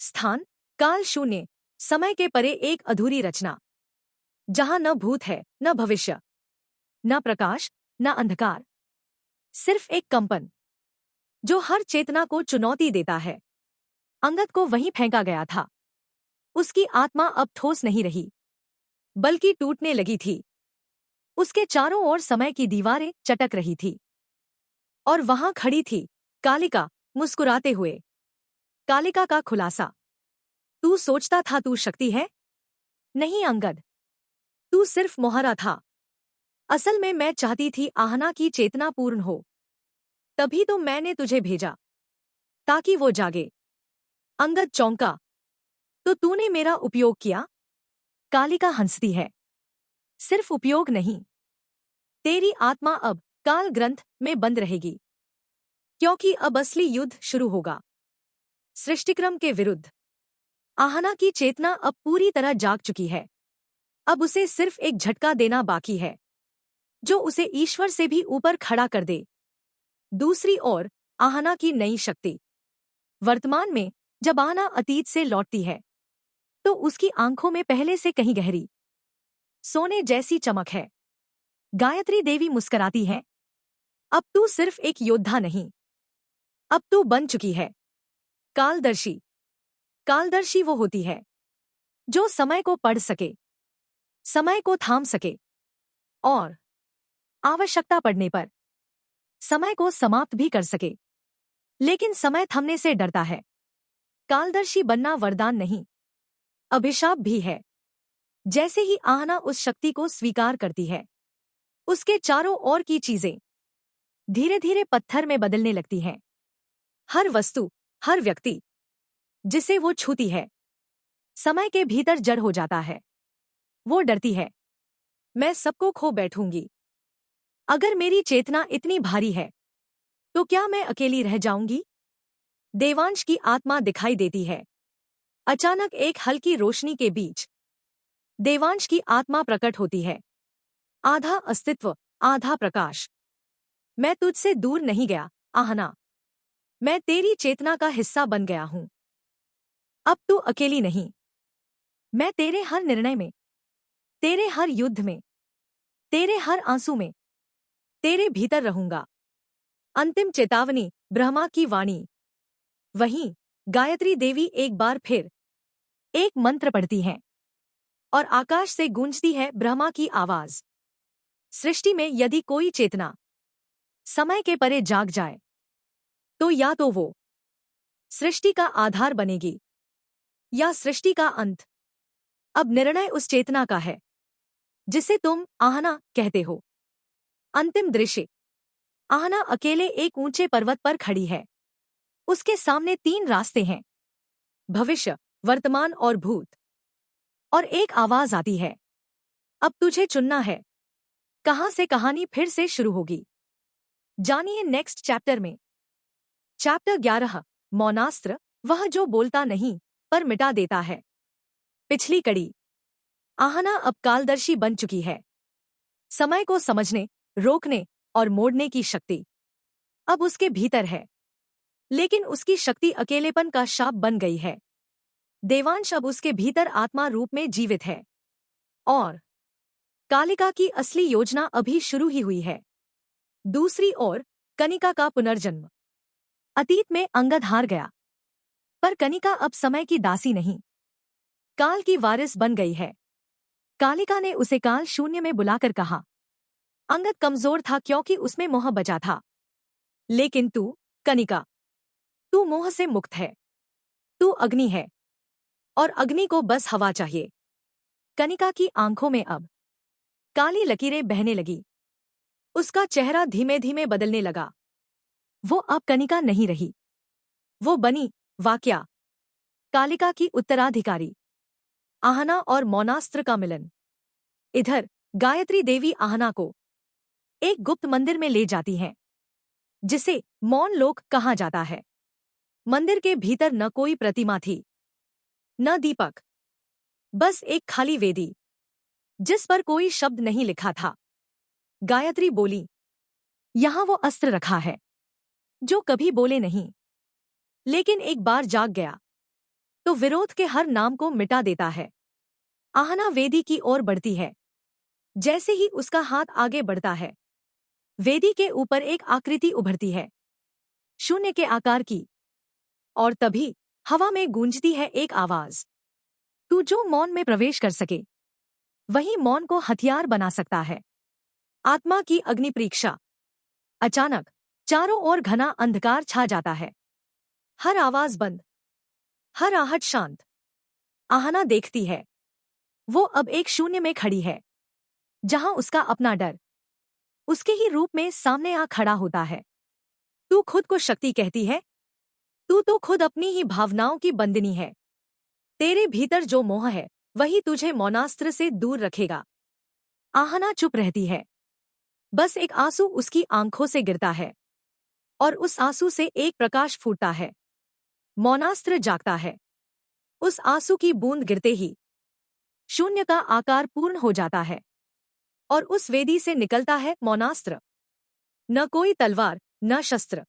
स्थान काल शून्य, समय के परे एक अधूरी रचना, जहां न भूत है, न भविष्य, न प्रकाश, न अंधकार, सिर्फ एक कंपन जो हर चेतना को चुनौती देता है। अंगद को वहीं फेंका गया था। उसकी आत्मा अब ठोस नहीं रही, बल्कि टूटने लगी थी। उसके चारों ओर समय की दीवारें चटक रही थी, और वहां खड़ी थी कालिका, मुस्कुराते हुए। कालिका का खुलासा, तू सोचता था तू शक्ति है? नहीं अंगद, तू सिर्फ मोहरा था। असल में मैं चाहती थी आहना की चेतना पूर्ण हो, तभी तो मैंने तुझे भेजा, ताकि वो जागे। अंगद चौंका, तो तूने मेरा उपयोग किया? कालिका हंसती है, सिर्फ उपयोग नहीं, तेरी आत्मा अब काल ग्रंथ में बंद रहेगी, क्योंकि अब असली युद्ध शुरू होगा, सृष्टिक्रम के विरुद्ध। आहना की चेतना अब पूरी तरह जाग चुकी है। अब उसे सिर्फ एक झटका देना बाकी है, जो उसे ईश्वर से भी ऊपर खड़ा कर दे। दूसरी ओर आहना की नई शक्ति। वर्तमान में जब आहना अतीत से लौटती है, तो उसकी आंखों में पहले से कहीं गहरी सोने जैसी चमक है। गायत्री देवी मुस्कुराती है, अब तू सिर्फ एक योद्धा नहीं, अब तू बन चुकी है कालदर्शी। कालदर्शी वो होती है जो समय को पढ़ सके, समय को थाम सके, और आवश्यकता पड़ने पर समय को समाप्त भी कर सके। लेकिन समय थमने से डरता है। कालदर्शी बनना वरदान नहीं, अभिशाप भी है। जैसे ही आहना उस शक्ति को स्वीकार करती है, उसके चारों ओर की चीजें धीरे धीरे पत्थर में बदलने लगती हैं। हर वस्तु, हर व्यक्ति जिसे वो छूती है, समय के भीतर जड़ हो जाता है। वो डरती है, मैं सबको खो बैठूंगी। अगर मेरी चेतना इतनी भारी है, तो क्या मैं अकेली रह जाऊंगी? देवांश की आत्मा दिखाई देती है। अचानक एक हल्की रोशनी के बीच देवांश की आत्मा प्रकट होती है। आधा अस्तित्व, आधा प्रकाश। मैं तुझसे दूर नहीं गया, आहना। मैं तेरी चेतना का हिस्सा बन गया हूं। अब तू अकेली नहीं। मैं तेरे हर निर्णय में, तेरे हर युद्ध में, तेरे हर आंसू में, तेरे भीतर रहूंगा। अंतिम चेतावनी, ब्रह्मा की वाणी। वहीं गायत्री देवी एक बार फिर एक मंत्र पढ़ती हैं और आकाश से गूंजती है ब्रह्मा की आवाज। सृष्टि में यदि कोई चेतना समय के परे जाग जाए, तो या तो वो सृष्टि का आधार बनेगी या सृष्टि का अंत। अब निर्णय उस चेतना का है जिसे तुम आहना कहते हो। अंतिम दृश्य। आहना अकेले एक ऊंचे पर्वत पर खड़ी है। उसके सामने 3 रास्ते हैं, भविष्य, वर्तमान और भूत। और एक आवाज आती है, अब तुझे चुनना है। कहां से कहानी फिर से शुरू होगी, जानिए नेक्स्ट चैप्टर में। चैप्टर 11, मौनास्त्र, वह जो बोलता नहीं पर मिटा देता है। पिछली कड़ी। आहना अब कालदर्शी बन चुकी है। समय को समझने, रोकने और मोड़ने की शक्ति अब उसके भीतर है। लेकिन उसकी शक्ति अकेलेपन का शाप बन गई है। देवांश अब उसके भीतर आत्मा रूप में जीवित है। और कालिका की असली योजना अभी शुरू ही हुई है। दूसरी ओर कनिका का पुनर्जन्म। अतीत में अंगद हार गया, पर कनिका अब समय की दासी नहीं, काल की वारिस बन गई है। कालिका ने उसे काल शून्य में बुलाकर कहा, अंगद कमजोर था क्योंकि उसमें मोह बचा था। लेकिन तू, कनिका, तू मोह से मुक्त है। तू अग्नि है, और अग्नि को बस हवा चाहिए। कनिका की आंखों में अब काली लकीरें बहने लगी। उसका चेहरा धीमे धीमे बदलने लगा। वो अब कनिका नहीं रही। वो बनी वाक्या, कालिका की उत्तराधिकारी। आहना और मौनास्त्र का मिलन। इधर गायत्री देवी आहना को एक गुप्त मंदिर में ले जाती हैं, जिसे मौन लोक कहा जाता है। मंदिर के भीतर न कोई प्रतिमा थी, न दीपक, बस एक खाली वेदी जिस पर कोई शब्द नहीं लिखा था। गायत्री बोली, यहां वो अस्त्र रखा है जो कभी बोले नहीं, लेकिन एक बार जाग गया तो विरोध के हर नाम को मिटा देता है। आहना वेदी की ओर बढ़ती है। जैसे ही उसका हाथ आगे बढ़ता है, वेदी के ऊपर एक आकृति उभरती है, शून्य के आकार की। और तभी हवा में गूंजती है एक आवाज, तू जो मौन में प्रवेश कर सके, वही मौन को हथियार बना सकता है। आत्मा की अग्नि परीक्षा। अचानक चारों ओर घना अंधकार छा जाता है। हर आवाज बंद, हर आहट शांत। आहना देखती है, वो अब एक शून्य में खड़ी है, जहां उसका अपना डर उसके ही रूप में सामने आ खड़ा होता है। तू खुद को शक्ति कहती है, तू तो खुद अपनी ही भावनाओं की बंदिनी है। तेरे भीतर जो मोह है, वही तुझे मौनास्त्र से दूर रखेगा। आहना चुप रहती है। बस एक आंसू उसकी आंखों से गिरता है, और उस आंसू से एक प्रकाश फूटता है। मौनास्त्र जागता है। उस आंसू की बूंद गिरते ही शून्य का आकार पूर्ण हो जाता है, और उस वेदी से निकलता है मौनास्त्र। न कोई तलवार, न शस्त्र,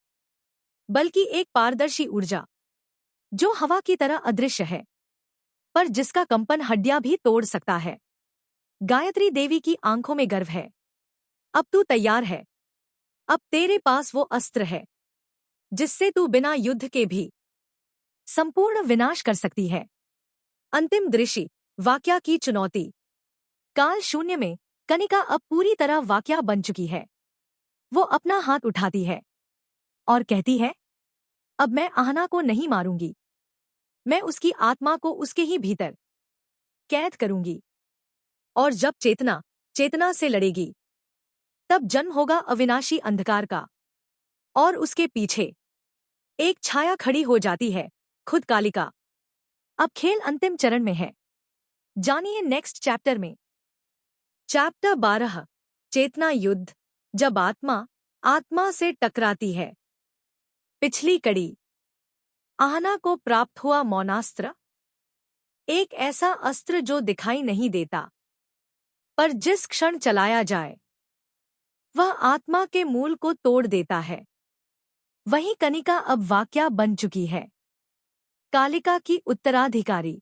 बल्कि एक पारदर्शी ऊर्जा जो हवा की तरह अदृश्य है, पर जिसका कंपन हड्डियां भी तोड़ सकता है। गायत्री देवी की आंखों में गर्व है। अब तू तैयार है। अब तेरे पास वो अस्त्र है जिससे तू बिना युद्ध के भी संपूर्ण विनाश कर सकती है। अंतिम दृश्य, वाक्या की चुनौती। काल शून्य में कनिका अब पूरी तरह वाक्या बन चुकी है। वो अपना हाथ उठाती है और कहती है, अब मैं आहना को नहीं मारूंगी। मैं उसकी आत्मा को उसके ही भीतर कैद करूंगी। और जब चेतना चेतना से लड़ेगी, तब जन्म होगा अविनाशी अंधकार का, और उसके पीछे एक छाया खड़ी हो जाती है, खुद कालिका। अब खेल अंतिम चरण में है। जानिए नेक्स्ट चैप्टर में। चैप्टर 12, चेतना युद्ध, जब आत्मा आत्मा से टकराती है। पिछली कड़ी। आहना को प्राप्त हुआ मौनास्त्र, एक ऐसा अस्त्र जो दिखाई नहीं देता, पर जिस क्षण चलाया जाए वह आत्मा के मूल को तोड़ देता है। वही कनिका अब वाक्या बन चुकी है, कालिका की उत्तराधिकारी,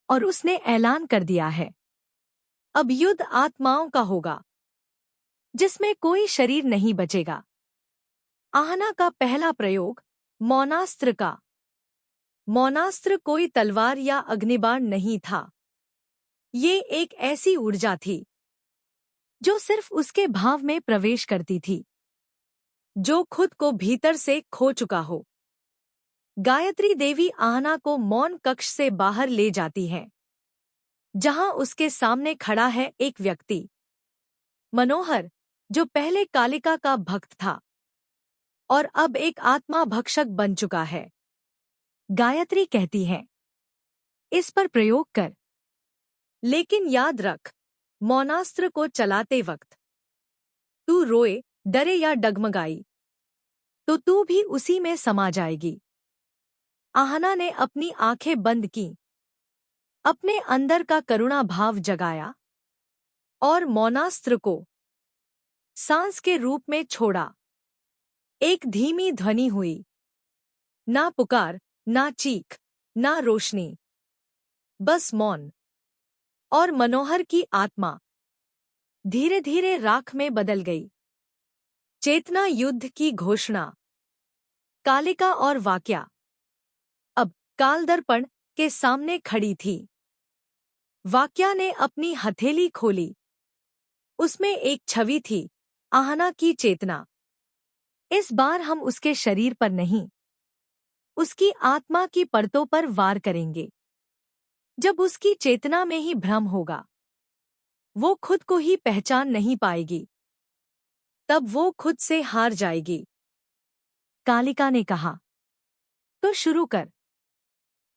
और उसने ऐलान कर दिया है अब युद्ध आत्माओं का होगा, जिसमें कोई शरीर नहीं बचेगा। आहना का पहला प्रयोग मौनास्त्र का। मौनास्त्र कोई तलवार या अग्निबाण नहीं था। ये एक ऐसी ऊर्जा थी जो सिर्फ उसके भाव में प्रवेश करती थी, जो खुद को भीतर से खो चुका हो। गायत्री देवी आहना को मौन कक्ष से बाहर ले जाती हैं, जहां उसके सामने खड़ा है एक व्यक्ति, मनोहर, जो पहले कालिका का भक्त था और अब एक आत्मा भक्षक बन चुका है। गायत्री कहती है, इस पर प्रयोग कर, लेकिन याद रख, मौनास्त्र को चलाते वक्त तू रोए, डरे या डगमगाई तो तू भी उसी में समा जाएगी। आहना ने अपनी आंखें बंद की, अपने अंदर का करुणा भाव जगाया और मौनास्त्र को सांस के रूप में छोड़ा। एक धीमी ध्वनि हुई, ना पुकार, ना चीख, ना रोशनी, बस मौन। और मनोहर की आत्मा धीरे धीरे राख में बदल गई। चेतना युद्ध की घोषणा। कालिका और वाक्या अब कालदर्पण के सामने खड़ी थी। वाक्या ने अपनी हथेली खोली। उसमें एक छवि थी, आहना की चेतना। इस बार हम उसके शरीर पर नहीं, उसकी आत्मा की परतों पर वार करेंगे। जब उसकी चेतना में ही भ्रम होगा, वो खुद को ही पहचान नहीं पाएगी, तब वो खुद से हार जाएगी। कालिका ने कहा, तो शुरू कर।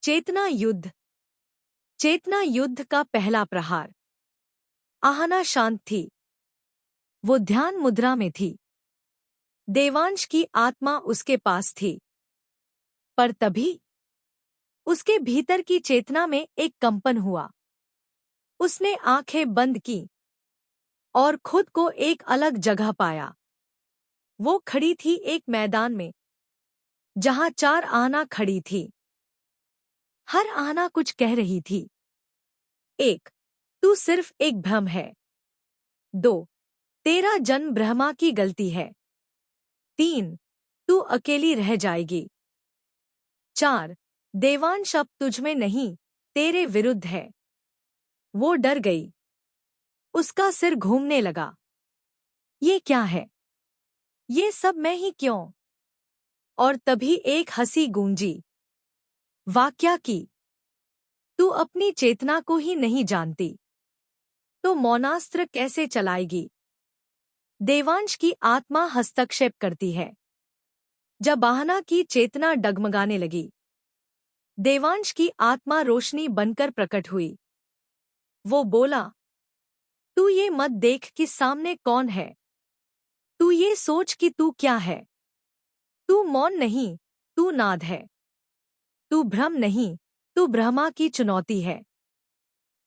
चेतना युद्ध। चेतना युद्ध का पहला प्रहार। आहना शांत थी। वो ध्यान मुद्रा में थी। देवांश की आत्मा उसके पास थी। पर तभी उसके भीतर की चेतना में एक कंपन हुआ। उसने आंखें बंद की और खुद को एक अलग जगह पाया। वो खड़ी थी एक मैदान में, जहां 4 आहना खड़ी थी। हर आहना कुछ कह रही थी। 1, तू सिर्फ एक भ्रम है। 2, तेरा जन्म ब्रह्मा की गलती है। 3, तू अकेली रह जाएगी। 4, देवांश अब तुझमें नहीं, तेरे विरुद्ध है। वो डर गई। उसका सिर घूमने लगा। ये क्या है? ये सब मैं ही क्यों? और तभी एक हंसी गूंजी। वाक्या की, तू अपनी चेतना को ही नहीं जानती, तो मौनास्त्र कैसे चलाएगी? देवांश की आत्मा हस्तक्षेप करती है। जब आहना की चेतना डगमगाने लगी, देवांश की आत्मा रोशनी बनकर प्रकट हुई। वो बोला, तू ये मत देख कि सामने कौन है। तू ये सोच कि तू क्या है। तू मौन नहीं, तू नाद है। तू भ्रम नहीं, तू ब्रह्मा की चुनौती है।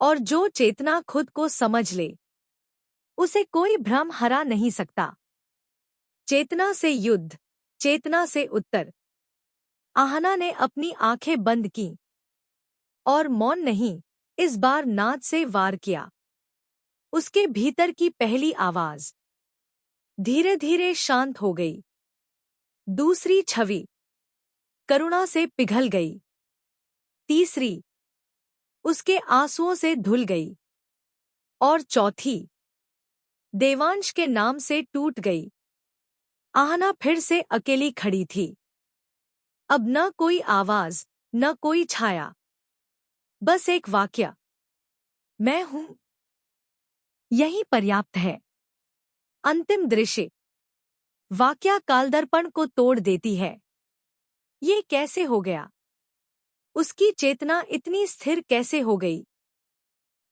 और जो चेतना खुद को समझ ले, उसे कोई भ्रम हरा नहीं सकता। चेतना से युद्ध, चेतना से उत्तर। आहना ने अपनी आंखें बंद की और मौन नहीं, इस बार नाद से वार किया। उसके भीतर की पहली आवाज धीरे धीरे शांत हो गई। दूसरी छवि करुणा से पिघल गई। तीसरी उसके आंसुओं से धुल गई। और चौथी देवांश के नाम से टूट गई। आहना फिर से अकेली खड़ी थी। अब न कोई आवाज, न कोई छाया, बस एक वाक्य, मैं हूं। यही पर्याप्त है। अंतिम दृश्य। वाक्या कालदर्पण को तोड़ देती है। ये कैसे हो गया? उसकी चेतना इतनी स्थिर कैसे हो गई?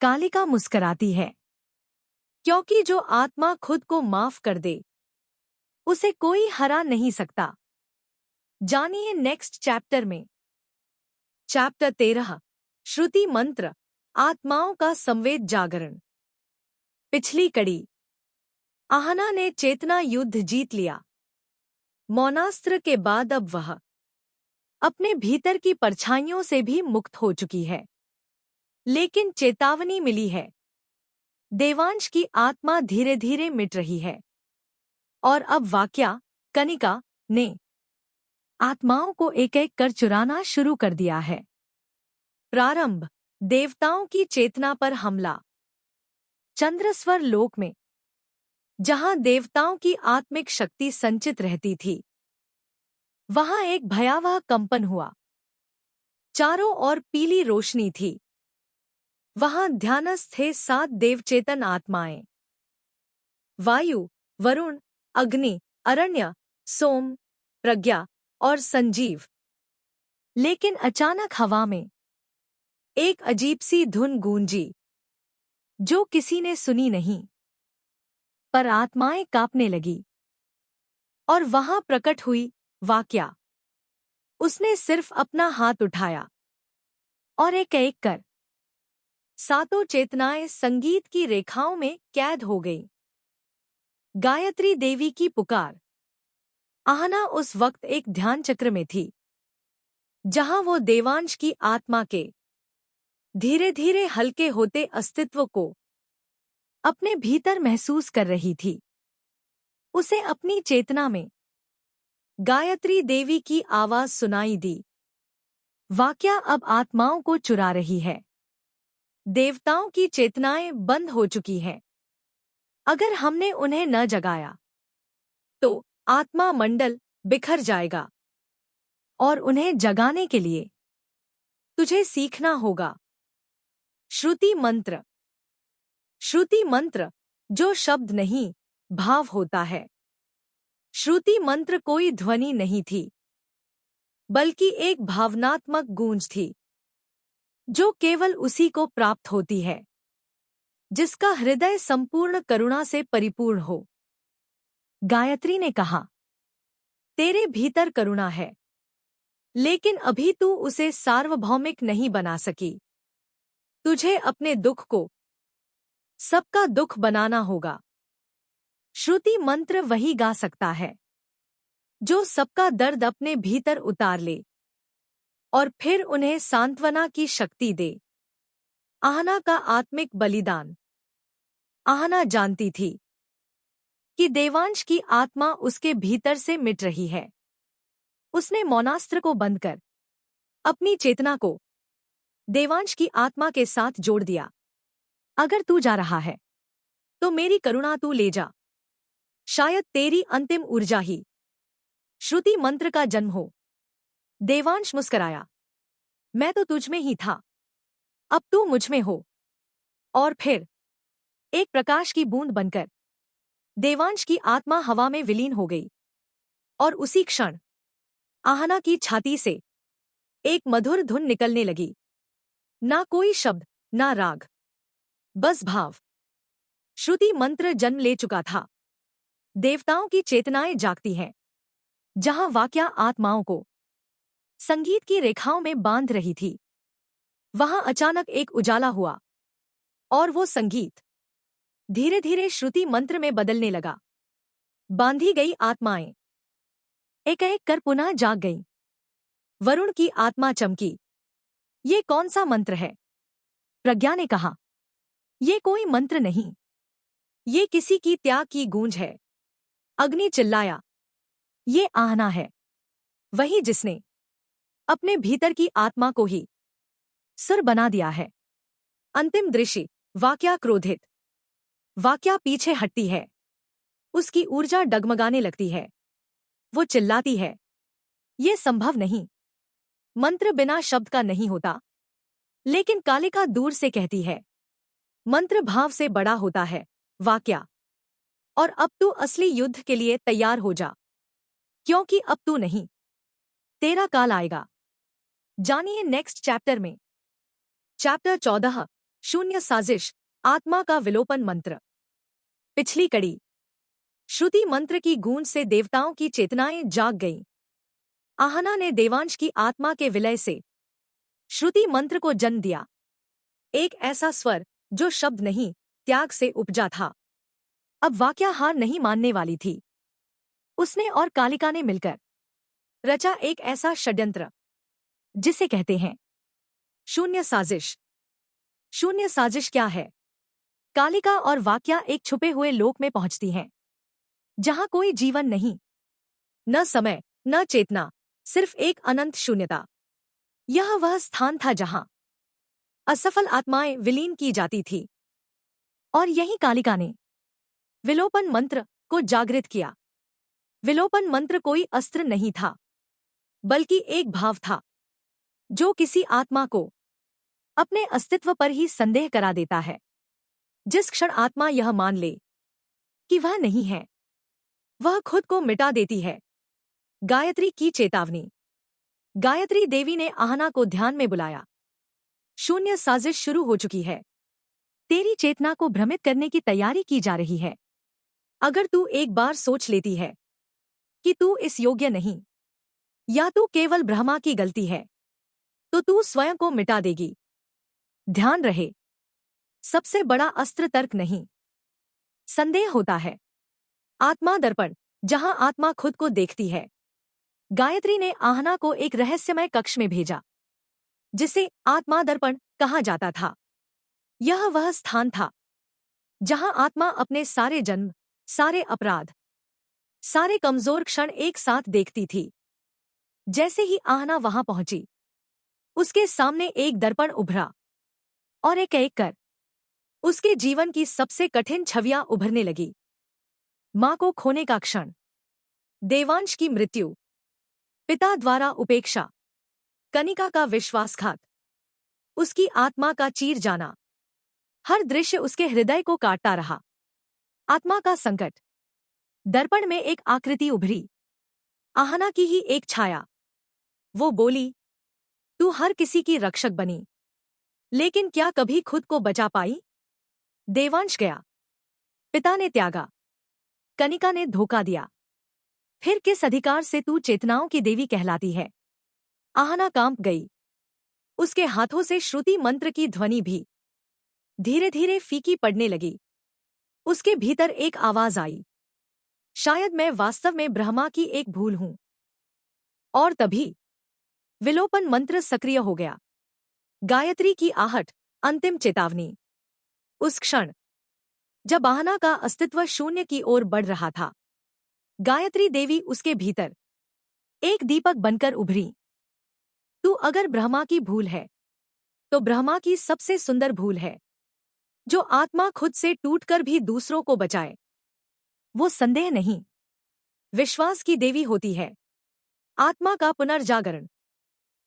कालिका मुस्कराती है, क्योंकि जो आत्मा खुद को माफ कर दे, उसे कोई हरा नहीं सकता। जानिए नेक्स्ट चैप्टर में। चैप्टर 13, श्रुति मंत्र, आत्माओं का संवेद जागरण। पिछली कड़ी। आहना ने चेतना युद्ध जीत लिया। मौनास्त्र के बाद अब वह अपने भीतर की परछाइयों से भी मुक्त हो चुकी है। लेकिन चेतावनी मिली है। देवांश की आत्मा धीरे धीरे मिट रही है। और अब वाक्या, कनिका ने आत्माओं को एक एक कर चुराना शुरू कर दिया है। प्रारंभ, देवताओं की चेतना पर हमला। चंद्रस्वर लोक में, जहां देवताओं की आत्मिक शक्ति संचित रहती थी, वहां एक भयावह कंपन हुआ। चारों ओर पीली रोशनी थी। वहां ध्यानस्थ थे 7 देवचेतन आत्माएं। वायु, वरुण, अग्नि, अरण्य, सोम, प्रज्ञा और संजीव। लेकिन अचानक हवा में एक अजीब सी धुन गूंजी, जो किसी ने सुनी नहीं। पर आत्माएं कांपने लगी। और वहां प्रकट हुई वाक्या। उसने सिर्फ अपना हाथ उठाया और एक एक कर 7 चेतनाएं संगीत की रेखाओं में कैद हो गईं। गायत्री देवी की पुकार। आहना उस वक्त एक ध्यान चक्र में थी, जहां वो देवांश की आत्मा के धीरे धीरे हल्के होते अस्तित्व को अपने भीतर महसूस कर रही थी। उसे अपनी चेतना में गायत्री देवी की आवाज सुनाई दी। वाक्या अब आत्माओं को चुरा रही है। देवताओं की चेतनाएं बंद हो चुकी हैं। अगर हमने उन्हें न जगाया, तो आत्मा मंडल बिखर जाएगा। और उन्हें जगाने के लिए तुझे सीखना होगा श्रुति मंत्र। श्रुति मंत्र, जो शब्द नहीं, भाव होता है। श्रुति मंत्र कोई ध्वनि नहीं थी, बल्कि एक भावनात्मक गूंज थी, जो केवल उसी को प्राप्त होती है जिसका हृदय संपूर्ण करुणा से परिपूर्ण हो। गायत्री ने कहा, तेरे भीतर करुणा है, लेकिन अभी तू उसे सार्वभौमिक नहीं बना सकी। तुझे अपने दुख को सबका दुख बनाना होगा। श्रुति मंत्र वही गा सकता है जो सबका दर्द अपने भीतर उतार ले और फिर उन्हें सांत्वना की शक्ति दे। आहना का आत्मिक बलिदान। आहना जानती थी कि देवांश की आत्मा उसके भीतर से मिट रही है। उसने मौनास्त्र को बंद कर अपनी चेतना को देवांश की आत्मा के साथ जोड़ दिया। अगर तू जा रहा है, तो मेरी करुणा तू ले जा। शायद तेरी अंतिम ऊर्जा ही श्रुति मंत्र का जन्म हो। देवांश मुस्कराया। मैं तो तुझ में ही था, अब तू मुझ में हो। और फिर एक प्रकाश की बूंद बनकर देवांश की आत्मा हवा में विलीन हो गई। और उसी क्षण आहना की छाती से एक मधुर धुन निकलने लगी। ना कोई शब्द, ना राग, बस भाव। श्रुति मंत्र जन्म ले चुका था। देवताओं की चेतनाएं जागती हैं, जहां वाक्या आत्माओं को संगीत की रेखाओं में बांध रही थी। वहां अचानक एक उजाला हुआ, और वो संगीत धीरे धीरे श्रुति मंत्र में बदलने लगा। बांधी गई आत्माएं एक एक कर पुनः जाग गईं। वरुण की आत्मा चमकी। ये कौन सा मंत्र है? प्रज्ञा ने कहा, ये कोई मंत्र नहीं, ये किसी की त्याग की गूंज है। अग्नि चिल्लाया, ये आहना है, वही जिसने अपने भीतर की आत्मा को ही सुर बना दिया है। अंतिम दृश्य। वाक्या क्रोधित। वाक्या पीछे हटती है। उसकी ऊर्जा डगमगाने लगती है। वो चिल्लाती है, ये संभव नहीं। मंत्र बिना शब्द का नहीं होता। लेकिन कालिका दूर से कहती है, मंत्र भाव से बड़ा होता है वाक्या। और अब तू असली युद्ध के लिए तैयार हो जा, क्योंकि अब तू नहीं, तेरा काल आएगा। जानिए नेक्स्ट चैप्टर में। चैप्टर 14 शून्य साजिश, आत्मा का विलोपन मंत्र। पिछली कड़ी। श्रुति मंत्र की गूंज से देवताओं की चेतनाएं जाग गईं। आहना ने देवांश की आत्मा के विलय से श्रुति मंत्र को जन्म दिया। एक ऐसा स्वर जो शब्द नहीं, त्याग से उपजा था। अब वाक्या हार नहीं मानने वाली थी। उसने और कालिका ने मिलकर रचा एक ऐसा षड्यंत्र जिसे कहते हैं शून्य साजिश। शून्य साजिश क्या है? कालिका और वाक्या एक छुपे हुए लोक में पहुंचती हैं, जहां कोई जीवन नहीं, न समय, न चेतना, सिर्फ एक अनंत शून्यता। यह वह स्थान था जहां असफल आत्माएं विलीन की जाती थी। और यही कालिका ने विलोपन मंत्र को जागृत किया। विलोपन मंत्र कोई अस्त्र नहीं था, बल्कि एक भाव था जो किसी आत्मा को अपने अस्तित्व पर ही संदेह करा देता है। जिस क्षण आत्मा यह मान ले कि वह नहीं है, वह खुद को मिटा देती है। गायत्री की चेतावनी। गायत्री देवी ने आहना को ध्यान में बुलाया। शून्य साजिश शुरू हो चुकी है। तेरी चेतना को भ्रमित करने की तैयारी की जा रही है। अगर तू एक बार सोच लेती है कि तू इस योग्य नहीं, या तू केवल ब्रह्मा की गलती है, तो तू स्वयं को मिटा देगी। ध्यान रहे, सबसे बड़ा अस्त्र तर्क नहीं, संदेह होता है। आत्मा दर्पण, जहां आत्मा खुद को देखती है। गायत्री ने आहना को एक रहस्यमय कक्ष में भेजा, जिसे आत्मा दर्पण कहा जाता था। यह वह स्थान था जहां आत्मा अपने सारे जन्म, सारे अपराध, सारे कमजोर क्षण एक साथ देखती थी। जैसे ही आहना वहां पहुंची, उसके सामने एक दर्पण उभरा और एक एक कर उसके जीवन की सबसे कठिन छवियां उभरने लगी। मां को खोने का क्षण, देवांश की मृत्यु, पिता द्वारा उपेक्षा, कनिका का विश्वासघात, उसकी आत्मा का चीर जाना। हर दृश्य उसके हृदय को काटता रहा। आत्मा का संकट। दर्पण में एक आकृति उभरी, आहना की ही एक छाया। वो बोली, तू हर किसी की रक्षक बनी, लेकिन क्या कभी खुद को बचा पाई? देवांश गया, पिता ने त्यागा, कनिका ने धोखा दिया। फिर किस अधिकार से तू चेतनाओं की देवी कहलाती है? आहना कांप गई। उसके हाथों से श्रुति मंत्र की ध्वनि भी धीरे धीरे फीकी पड़ने लगी। उसके भीतर एक आवाज आई, शायद मैं वास्तव में ब्रह्मा की एक भूल हूं। और तभी विलोपन मंत्र सक्रिय हो गया। गायत्री की आहट, अंतिम चेतावनी। उस क्षण जब आहना का अस्तित्व शून्य की ओर बढ़ रहा था, गायत्री देवी उसके भीतर एक दीपक बनकर उभरी। तू अगर ब्रह्मा की भूल है, तो ब्रह्मा की सबसे सुंदर भूल है, जो आत्मा खुद से टूटकर भी दूसरों को बचाए। वो संदेह नहीं, विश्वास की देवी होती है। आत्मा का पुनर्जागरण।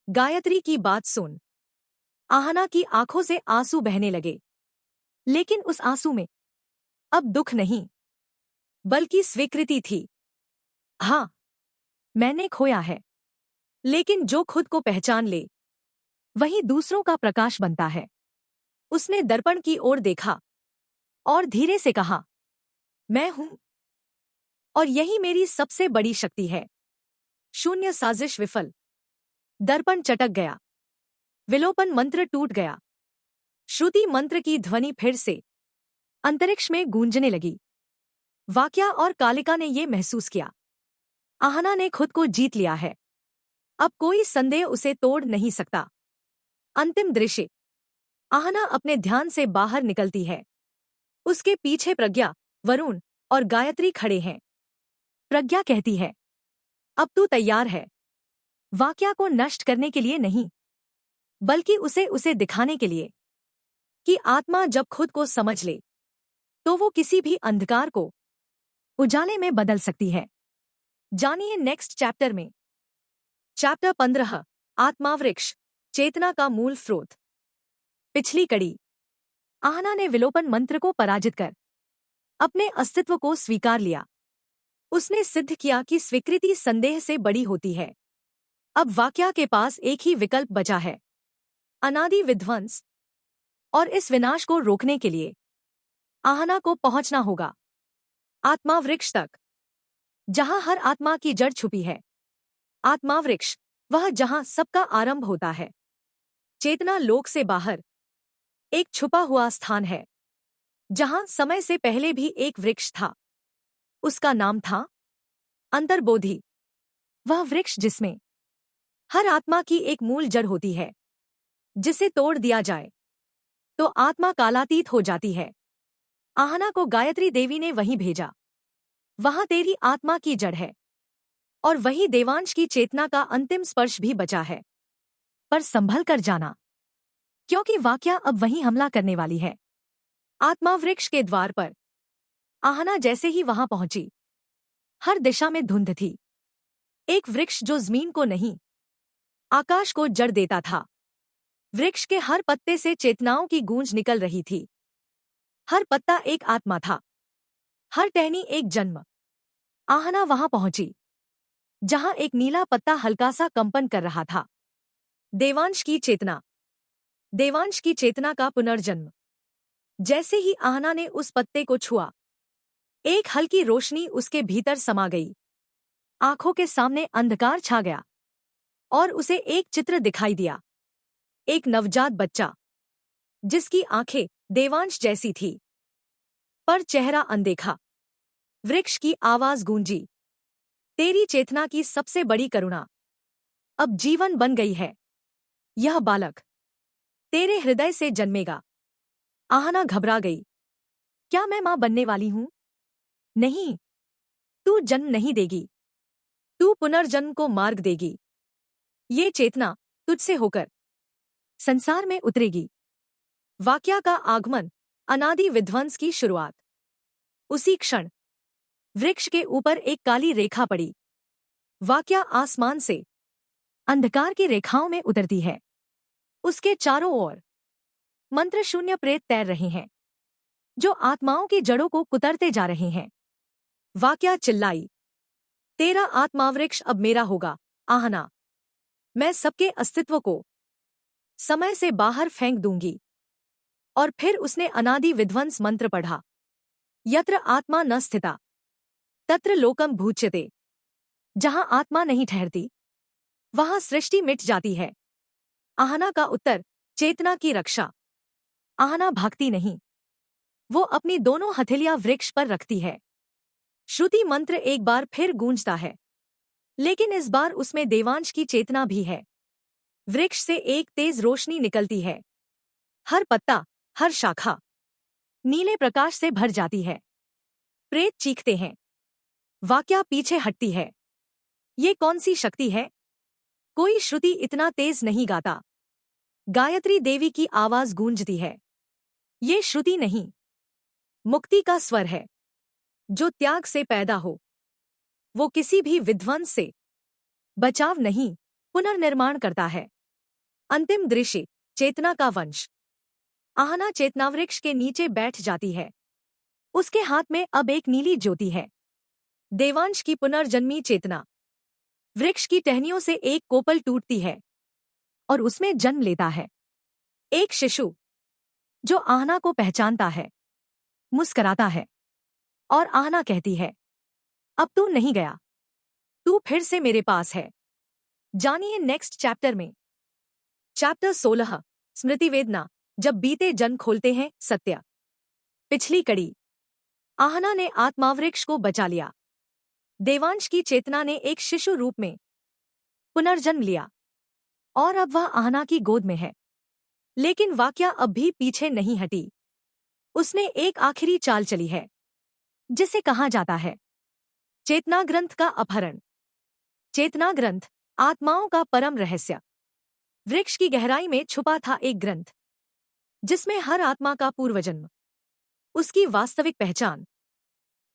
गायत्री की बात सुन। आहना की आंखों से आंसू बहने लगे, लेकिन उस आंसू में अब दुख नहीं, बल्कि स्वीकृति थी। हाँ, मैंने खोया है, लेकिन जो खुद को पहचान ले, वही दूसरों का प्रकाश बनता है। उसने दर्पण की ओर देखा और धीरे से कहा, मैं हूं, और यही मेरी सबसे बड़ी शक्ति है। शून्य साजिश विफल। दर्पण चटक गया। विलोपन मंत्र टूट गया। श्रुति मंत्र की ध्वनि फिर से अंतरिक्ष में गूंजने लगी। वाक्या और कालिका ने यह महसूस किया, आहना ने खुद को जीत लिया है। अब कोई संदेह उसे तोड़ नहीं सकता। अंतिम दृश्य। आहना अपने ध्यान से बाहर निकलती है। उसके पीछे प्रज्ञा, वरुण और गायत्री खड़े हैं। प्रज्ञा कहती है, अब तू तैयार है, वाक्या को नष्ट करने के लिए नहीं, बल्कि उसे दिखाने के लिए कि आत्मा जब खुद को समझ ले, तो वो किसी भी अंधकार को उजाले में बदल सकती है। जानिए नेक्स्ट चैप्टर में। चैप्टर 15 आत्मावृक्ष, चेतना का मूल स्रोत। पिछली कड़ी। आहना ने विलोपन मंत्र को पराजित कर अपने अस्तित्व को स्वीकार लिया। उसने सिद्ध किया कि स्वीकृति संदेह से बड़ी होती है। अब वाक्या के पास एक ही विकल्प बचा है, अनादि विध्वंस। और इस विनाश को रोकने के लिए आहना को पहुंचना होगा आत्मा वृक्ष तक, जहां हर आत्मा की जड़ छुपी है। आत्मा वृक्ष वह जहां सबका आरंभ होता है, चेतना लोक से बाहर एक छुपा हुआ स्थान है, जहां समय से पहले भी एक वृक्ष था। उसका नाम था अंतर्बोधि। वह वृक्ष जिसमें हर आत्मा की एक मूल जड़ होती है, जिसे तोड़ दिया जाए तो आत्मा कालातीत हो जाती है। आहना को गायत्री देवी ने वहीं भेजा। वहां तेरी आत्मा की जड़ है और वही देवांश की चेतना का अंतिम स्पर्श भी बचा है। पर संभल कर जाना, क्योंकि वाक्या अब वहीं हमला करने वाली है। आत्मा वृक्ष के द्वार पर आहना जैसे ही वहां पहुंची, हर दिशा में धुंध थी। एक वृक्ष जो जमीन को नहीं, आकाश को जड़ देता था। वृक्ष के हर पत्ते से चेतनाओं की गूंज निकल रही थी। हर पत्ता एक आत्मा था, हर टहनी एक जन्म। आहना वहां पहुंची जहां एक नीला पत्ता हल्का सा कंपन कर रहा था। देवांश की चेतना, देवांश की चेतना का पुनर्जन्म। जैसे ही आहना ने उस पत्ते को छुआ, एक हल्की रोशनी उसके भीतर समा गई। आंखों के सामने अंधकार छा गया और उसे एक चित्र दिखाई दिया। एक नवजात बच्चा, जिसकी आंखें देवांश जैसी थी, पर चेहरा अनदेखा। वृक्ष की आवाज गूंजी, तेरी चेतना की सबसे बड़ी करुणा अब जीवन बन गई है। यह बालक तेरे हृदय से जन्मेगा। आहना घबरा गई। क्या मैं मां बनने वाली हूं? नहीं, तू जन्म नहीं देगी, तू पुनर्जन्म को मार्ग देगी। ये चेतना तुझसे होकर संसार में उतरेगी। वाक्या का आगमन, अनादि विध्वंस की शुरुआत। उसी क्षण वृक्ष के ऊपर एक काली रेखा पड़ी। वाक्या आसमान से अंधकार की रेखाओं में उतरती है। उसके चारों ओर मंत्र शून्य प्रेत तैर रहे हैं, जो आत्माओं की जड़ों को कुतरते जा रहे हैं। वाक्या चिल्लाई, तेरा आत्मावृक्ष अब मेरा होगा आहना। मैं सबके अस्तित्व को समय से बाहर फेंक दूंगी। और फिर उसने अनादि विध्वंस मंत्र पढ़ा। यत्र आत्मा न स्थिता तत्र लोकम भूच्यते। जहां आत्मा नहीं ठहरती, वहां सृष्टि मिट जाती है। आहना का उत्तर, चेतना की रक्षा। आहना भागती नहीं, वो अपनी दोनों हथेलियां वृक्ष पर रखती है। श्रुति मंत्र एक बार फिर गूंजता है, लेकिन इस बार उसमें देवांश की चेतना भी है। वृक्ष से एक तेज रोशनी निकलती है। हर पत्ता, हर शाखा नीले प्रकाश से भर जाती है। प्रेत चीखते हैं। वाक्या पीछे हटती है। ये कौन सी शक्ति है? कोई श्रुति इतना तेज नहीं गाता। गायत्री देवी की आवाज गूंजती है। ये श्रुति नहीं, मुक्ति का स्वर है, जो त्याग से पैदा हो। वो किसी भी विध्वंस से बचाव नहीं, पुनर्निर्माण करता है। अंतिम दृश्य, चेतना का वंश। आहना चेतनावृक्ष के नीचे बैठ जाती है। उसके हाथ में अब एक नीली ज्योति है, देवांश की पुनर्जन्मी चेतना। वृक्ष की टहनियों से एक कोपल टूटती है और उसमें जन्म लेता है एक शिशु, जो आहना को पहचानता है, मुस्कराता है और आहना कहती है, अब तू नहीं गया, तू फिर से मेरे पास है। जानिए नेक्स्ट चैप्टर में। चैप्टर 16, स्मृति वेदना, जब बीते जन्म खोलते हैं सत्य। पिछली कड़ी, आहना ने आत्मावृक्ष को बचा लिया। देवांश की चेतना ने एक शिशु रूप में पुनर्जन्म लिया और अब वह आहना की गोद में है। लेकिन वाक्या अब भी पीछे नहीं हटी। उसने एक आखिरी चाल चली है, जिसे कहा जाता है चेतना ग्रंथ का अपहरण। चेतना ग्रंथ, आत्माओं का परम रहस्य। वृक्ष की गहराई में छुपा था एक ग्रंथ, जिसमें हर आत्मा का पूर्वजन्म, उसकी वास्तविक पहचान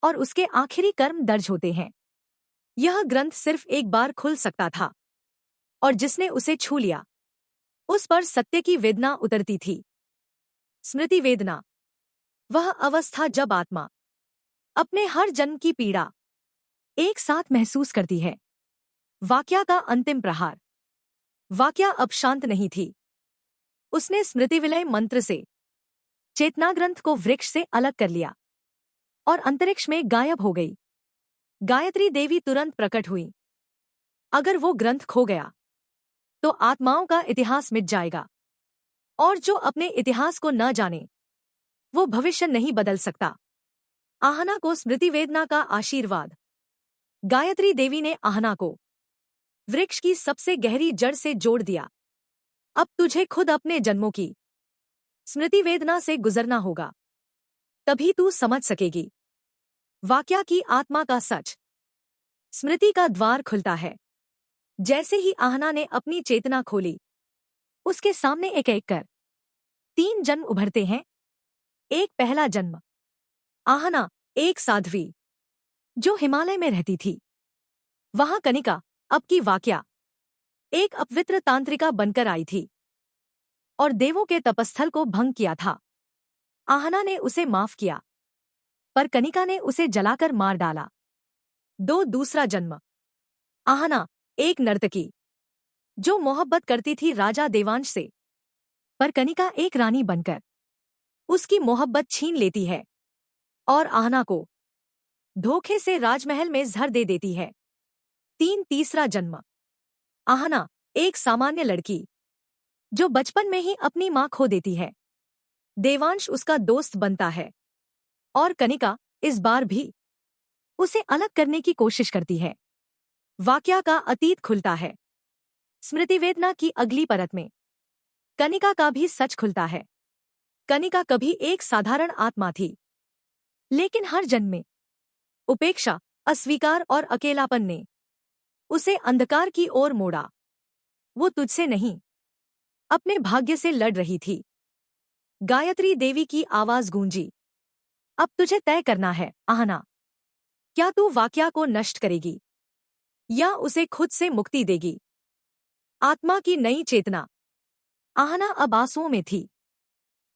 और उसके आखिरी कर्म दर्ज होते हैं। यह ग्रंथ सिर्फ एक बार खुल सकता था, और जिसने उसे छू लिया, उस पर सत्य की वेदना उतरती थी। स्मृति वेदना, वह अवस्था जब आत्मा अपने हर जन्म की पीड़ा एक साथ महसूस करती है। वाक्या का अंतिम प्रहार, वाक्या अब शांत नहीं थी। उसने स्मृतिविलय मंत्र से चेतना ग्रंथ को वृक्ष से अलग कर लिया और अंतरिक्ष में गायब हो गई। गायत्री देवी तुरंत प्रकट हुई। अगर वो ग्रंथ खो गया तो आत्माओं का इतिहास मिट जाएगा, और जो अपने इतिहास को न जाने वो भविष्य नहीं बदल सकता। आहना को स्मृति वेदना का आशीर्वाद। गायत्री देवी ने आहना को वृक्ष की सबसे गहरी जड़ से जोड़ दिया। अब तुझे खुद अपने जन्मों की स्मृति वेदना से गुजरना होगा, तभी तू समझ सकेगी वाक्या की आत्मा का सच। स्मृति का द्वार खुलता है। जैसे ही आहना ने अपनी चेतना खोली, उसके सामने एक एक कर 3 जन्म उभरते हैं। एक पहला जन्म, आहना एक साध्वी जो हिमालय में रहती थी। वहां कनिका, अब की वाक्या, एक अपवित्र तांत्रिका बनकर आई थी और देवों के तपस्थल को भंग किया था। आहना ने उसे माफ किया, पर कनिका ने उसे जलाकर मार डाला। दूसरा जन्म, आहना एक नर्तकी जो मोहब्बत करती थी राजा देवांश से, पर कनिका एक रानी बनकर उसकी मोहब्बत छीन लेती है और आहना को धोखे से राजमहल में जहर दे देती है। तीसरा जन्म, आहना एक सामान्य लड़की जो बचपन में ही अपनी मां खो देती है। देवांश उसका दोस्त बनता है और कनिका इस बार भी उसे अलग करने की कोशिश करती है। वाक्या का अतीत खुलता है। स्मृति वेदना की अगली परत में कनिका का भी सच खुलता है। कनिका कभी एक साधारण आत्मा थी, लेकिन हर जन्म में उपेक्षा, अस्वीकार और अकेलापन ने उसे अंधकार की ओर मोड़ा। वो तुझसे नहीं, अपने भाग्य से लड़ रही थी। गायत्री देवी की आवाज गूंजी, अब तुझे तय करना है आहना। क्या तू वाक्या को नष्ट करेगी या उसे खुद से मुक्ति देगी? आत्मा की नई चेतना। आहना अब आंसुओं में थी।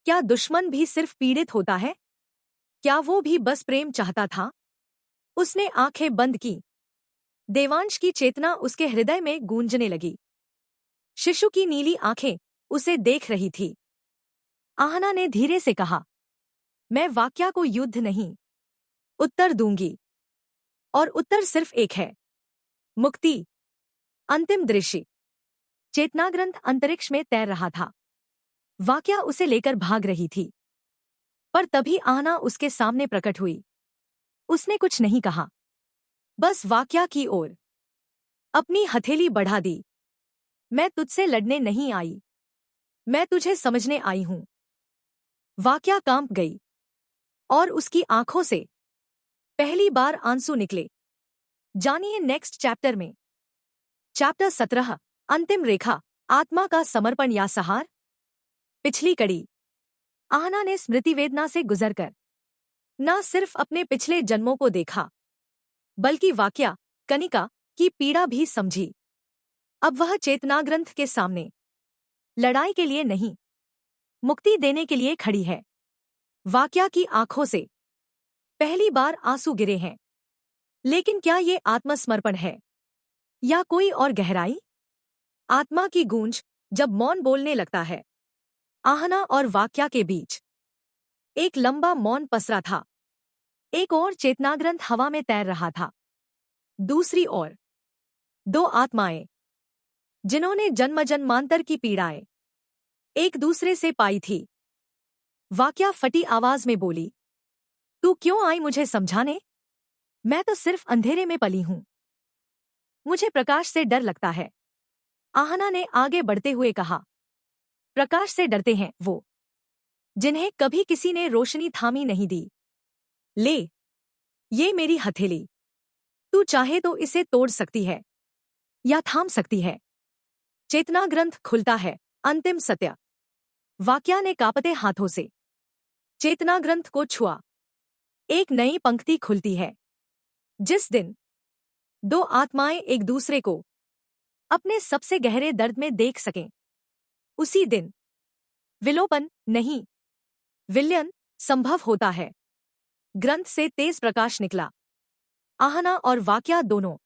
क्या दुश्मन भी सिर्फ पीड़ित होता है? क्या वो भी बस प्रेम चाहता था? उसने आंखें बंद की। देवांश की चेतना उसके हृदय में गूंजने लगी। शिशु की नीली आंखें उसे देख रही थी। आहना ने धीरे से कहा, मैं वाक्या को युद्ध नहीं, उत्तर दूंगी। और उत्तर सिर्फ एक है, मुक्ति। अंतिम दृश्य, चेतनाग्रंथ अंतरिक्ष में तैर रहा था। वाक्या उसे लेकर भाग रही थी, पर तभी आहना उसके सामने प्रकट हुई। उसने कुछ नहीं कहा, बस वाक्या की ओर अपनी हथेली बढ़ा दी। मैं तुझसे लड़ने नहीं आई, मैं तुझे समझने आई हूं। वाक्या कांप गई और उसकी आंखों से पहली बार आंसू निकले। जानिए नेक्स्ट चैप्टर में। चैप्टर 17, अंतिम रेखा, आत्मा का समर्पण या सहार। पिछली कड़ी, आहना ने स्मृति वेदना से गुजरकर न सिर्फ अपने पिछले जन्मों को देखा, बल्कि वाक्या, कनिका की पीड़ा भी समझी। अब वह चेतनाग्रंथ के सामने लड़ाई के लिए नहीं, मुक्ति देने के लिए खड़ी है। वाक्या की आंखों से पहली बार आंसू गिरे हैं। लेकिन क्या ये आत्मसमर्पण है या कोई और गहराई? आत्मा की गूंज जब मौन बोलने लगता है। आहना और वाक्या के बीच एक लंबा मौन पसरा था। एक और चेतनाग्रंथ हवा में तैर रहा था। दूसरी ओर 2 आत्माएं जिन्होंने जन्म जन्मांतर की पीड़ाएं एक दूसरे से पाई थी। वाक्या फटी आवाज में बोली, तू क्यों आई मुझे समझाने? मैं तो सिर्फ अंधेरे में पली हूं, मुझे प्रकाश से डर लगता है। आहना ने आगे बढ़ते हुए कहा, प्रकाश से डरते हैं वो जिन्हें कभी किसी ने रोशनी थामी नहीं दी। ले, ये मेरी हथेली, तू चाहे तो इसे तोड़ सकती है या थाम सकती है। चेतना ग्रंथ खुलता है। अंतिम सत्य। वाक्या ने कांपते हाथों से चेतना ग्रंथ को छुआ। एक नई पंक्ति खुलती है। जिस दिन 2 आत्माएं एक दूसरे को अपने सबसे गहरे दर्द में देख सकें, उसी दिन विलोपन नहीं, विलयन संभव होता है। ग्रंथ से तेज प्रकाश निकला। आहना और वाक्या दोनों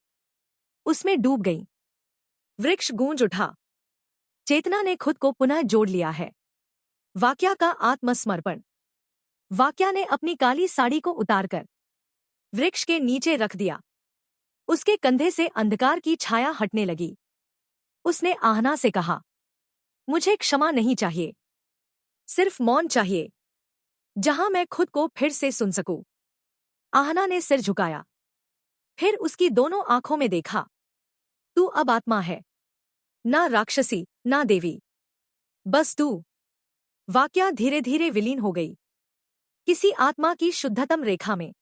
उसमें डूब गईं। वृक्ष गूंज उठा। चेतना ने खुद को पुनः जोड़ लिया है। वाक्या का आत्मसमर्पण। वाक्या ने अपनी काली साड़ी को उतारकर वृक्ष के नीचे रख दिया। उसके कंधे से अंधकार की छाया हटने लगी। उसने आहना से कहा, मुझे क्षमा नहीं चाहिए, सिर्फ मौन चाहिए, जहां मैं खुद को फिर से सुन सकूं। आहना ने सिर झुकाया, फिर उसकी दोनों आंखों में देखा। तू अब आत्मा है, ना राक्षसी, ना देवी, बस तू। वाक्या धीरे धीरे विलीन हो गई, किसी आत्मा की शुद्धतम रेखा में।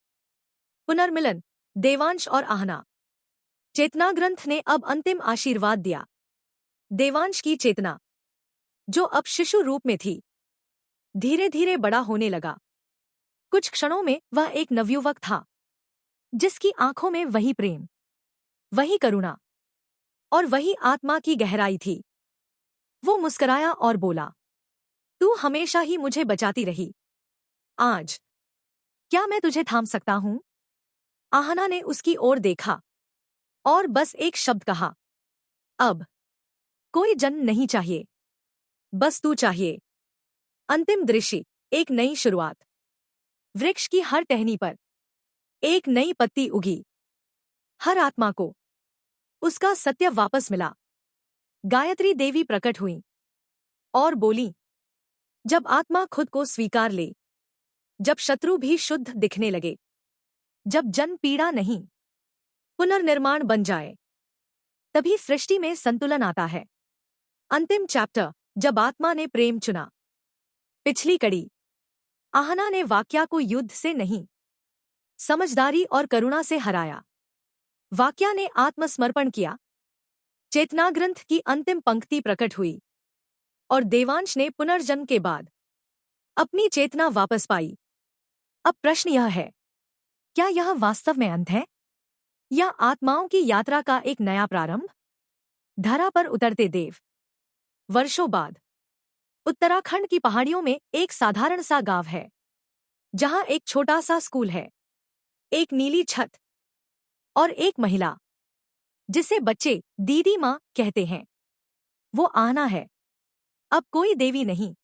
पुनर्मिलन। देवांश और आहना। चेतना ग्रंथ ने अब अंतिम आशीर्वाद दिया। देवांश की चेतना, जो अब शिशु रूप में थी, धीरे धीरे बड़ा होने लगा। कुछ क्षणों में वह एक नवयुवक था, जिसकी आंखों में वही प्रेम, वही करुणा और वही आत्मा की गहराई थी। वो मुस्कुराया और बोला, तू हमेशा ही मुझे बचाती रही। आज क्या मैं तुझे थाम सकता हूं? आहना ने उसकी ओर देखा और बस एक शब्द कहा, अब। कोई जन्म नहीं चाहिए, बस तू चाहिए। अंतिम दृश्य, एक नई शुरुआत। वृक्ष की हर टहनी पर एक नई पत्ती उगी। हर आत्मा को उसका सत्य वापस मिला। गायत्री देवी प्रकट हुई और बोली, जब आत्मा खुद को स्वीकार ले, जब शत्रु भी शुद्ध दिखने लगे, जब जन्म पीड़ा नहीं, पुनर्निर्माण बन जाए, तभी सृष्टि में संतुलन आता है। अंतिम चैप्टर, जब आत्मा ने प्रेम चुना। पिछली कड़ी, आहना ने वाक्या को युद्ध से नहीं, समझदारी और करुणा से हराया। वाक्या ने आत्मसमर्पण किया। चेतनाग्रंथ की अंतिम पंक्ति प्रकट हुई और देवांश ने पुनर्जन्म के बाद अपनी चेतना वापस पाई। अब प्रश्न यह है, क्या यह वास्तव में अंत है, या आत्माओं की यात्रा का एक नया प्रारंभ? धरा पर उतरते देव। वर्षों बाद उत्तराखंड की पहाड़ियों में एक साधारण सा गांव है, जहां एक छोटा सा स्कूल है, एक नीली छत और एक महिला, जिसे बच्चे दीदी माँ कहते हैं। वो आहना है। अब कोई देवी नहीं,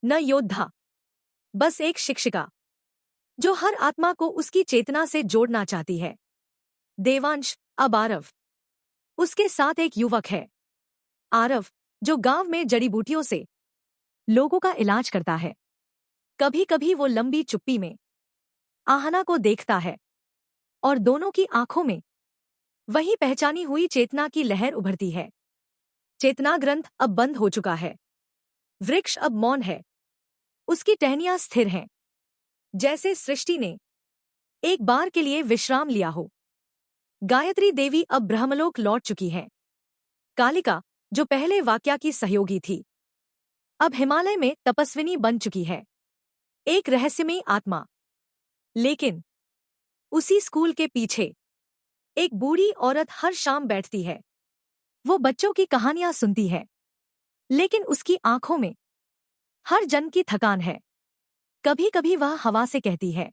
न योद्धा, बस एक शिक्षिका, जो हर आत्मा को उसकी चेतना से जोड़ना चाहती है। देवांश, अब आरव। उसके साथ एक युवक है, आरव, जो गांव में जड़ी बूटियों से लोगों का इलाज करता है। कभी कभी वो लंबी चुप्पी में आहना को देखता है और दोनों की आंखों में वही पहचानी हुई चेतना की लहर उभरती है। चेतना ग्रंथ अब बंद हो चुका है। वृक्ष अब मौन है, उसकी टहनियां स्थिर हैं, जैसे सृष्टि ने एक बार के लिए विश्राम लिया हो। गायत्री देवी अब ब्रह्मलोक लौट चुकी है। कालिका, जो पहले वाक्या की सहयोगी थी, अब हिमालय में तपस्विनी बन चुकी है, एक रहस्यमयी आत्मा। लेकिन उसी स्कूल के पीछे एक बूढ़ी औरत हर शाम बैठती है। वो बच्चों की कहानियां सुनती है, लेकिन उसकी आंखों में हर जन्म की थकान है। कभी कभी वह हवा से कहती है,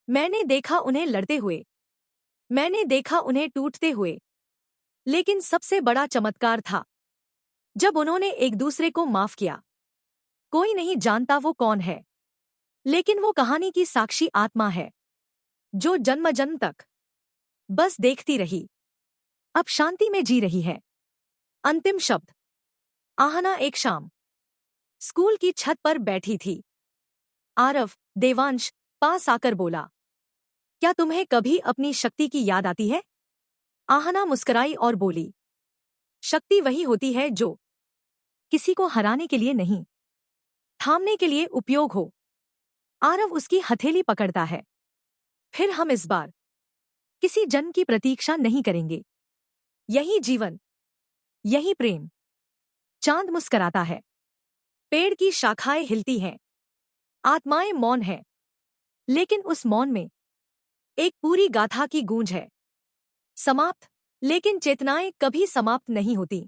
मैंने देखा उन्हें लड़ते हुए, मैंने देखा उन्हें टूटते हुए, लेकिन सबसे बड़ा चमत्कार था जब उन्होंने एक दूसरे को माफ किया। कोई नहीं जानता वो कौन है, लेकिन वो कहानी की साक्षी आत्मा है, जो जन्म जन्म तक बस देखती रही, अब शांति में जी रही है। अंतिम शब्द। आहना एक शाम स्कूल की छत पर बैठी थी। आरव, देवांश, पास आकर बोला, क्या तुम्हें कभी अपनी शक्ति की याद आती है? आहना मुस्कुराई और बोली, शक्ति वही होती है जो किसी को हराने के लिए नहीं, थामने के लिए उपयोग हो। आरव उसकी हथेली पकड़ता है। फिर हम इस बार किसी जन्म की प्रतीक्षा नहीं करेंगे। यही जीवन, यही प्रेम। चांद मुस्कुराता है, पेड़ की शाखाएं हिलती हैं, आत्माएं मौन है, लेकिन उस मौन में एक पूरी गाथा की गूंज है। समाप्त, लेकिन चेतनाएं कभी समाप्त नहीं होती।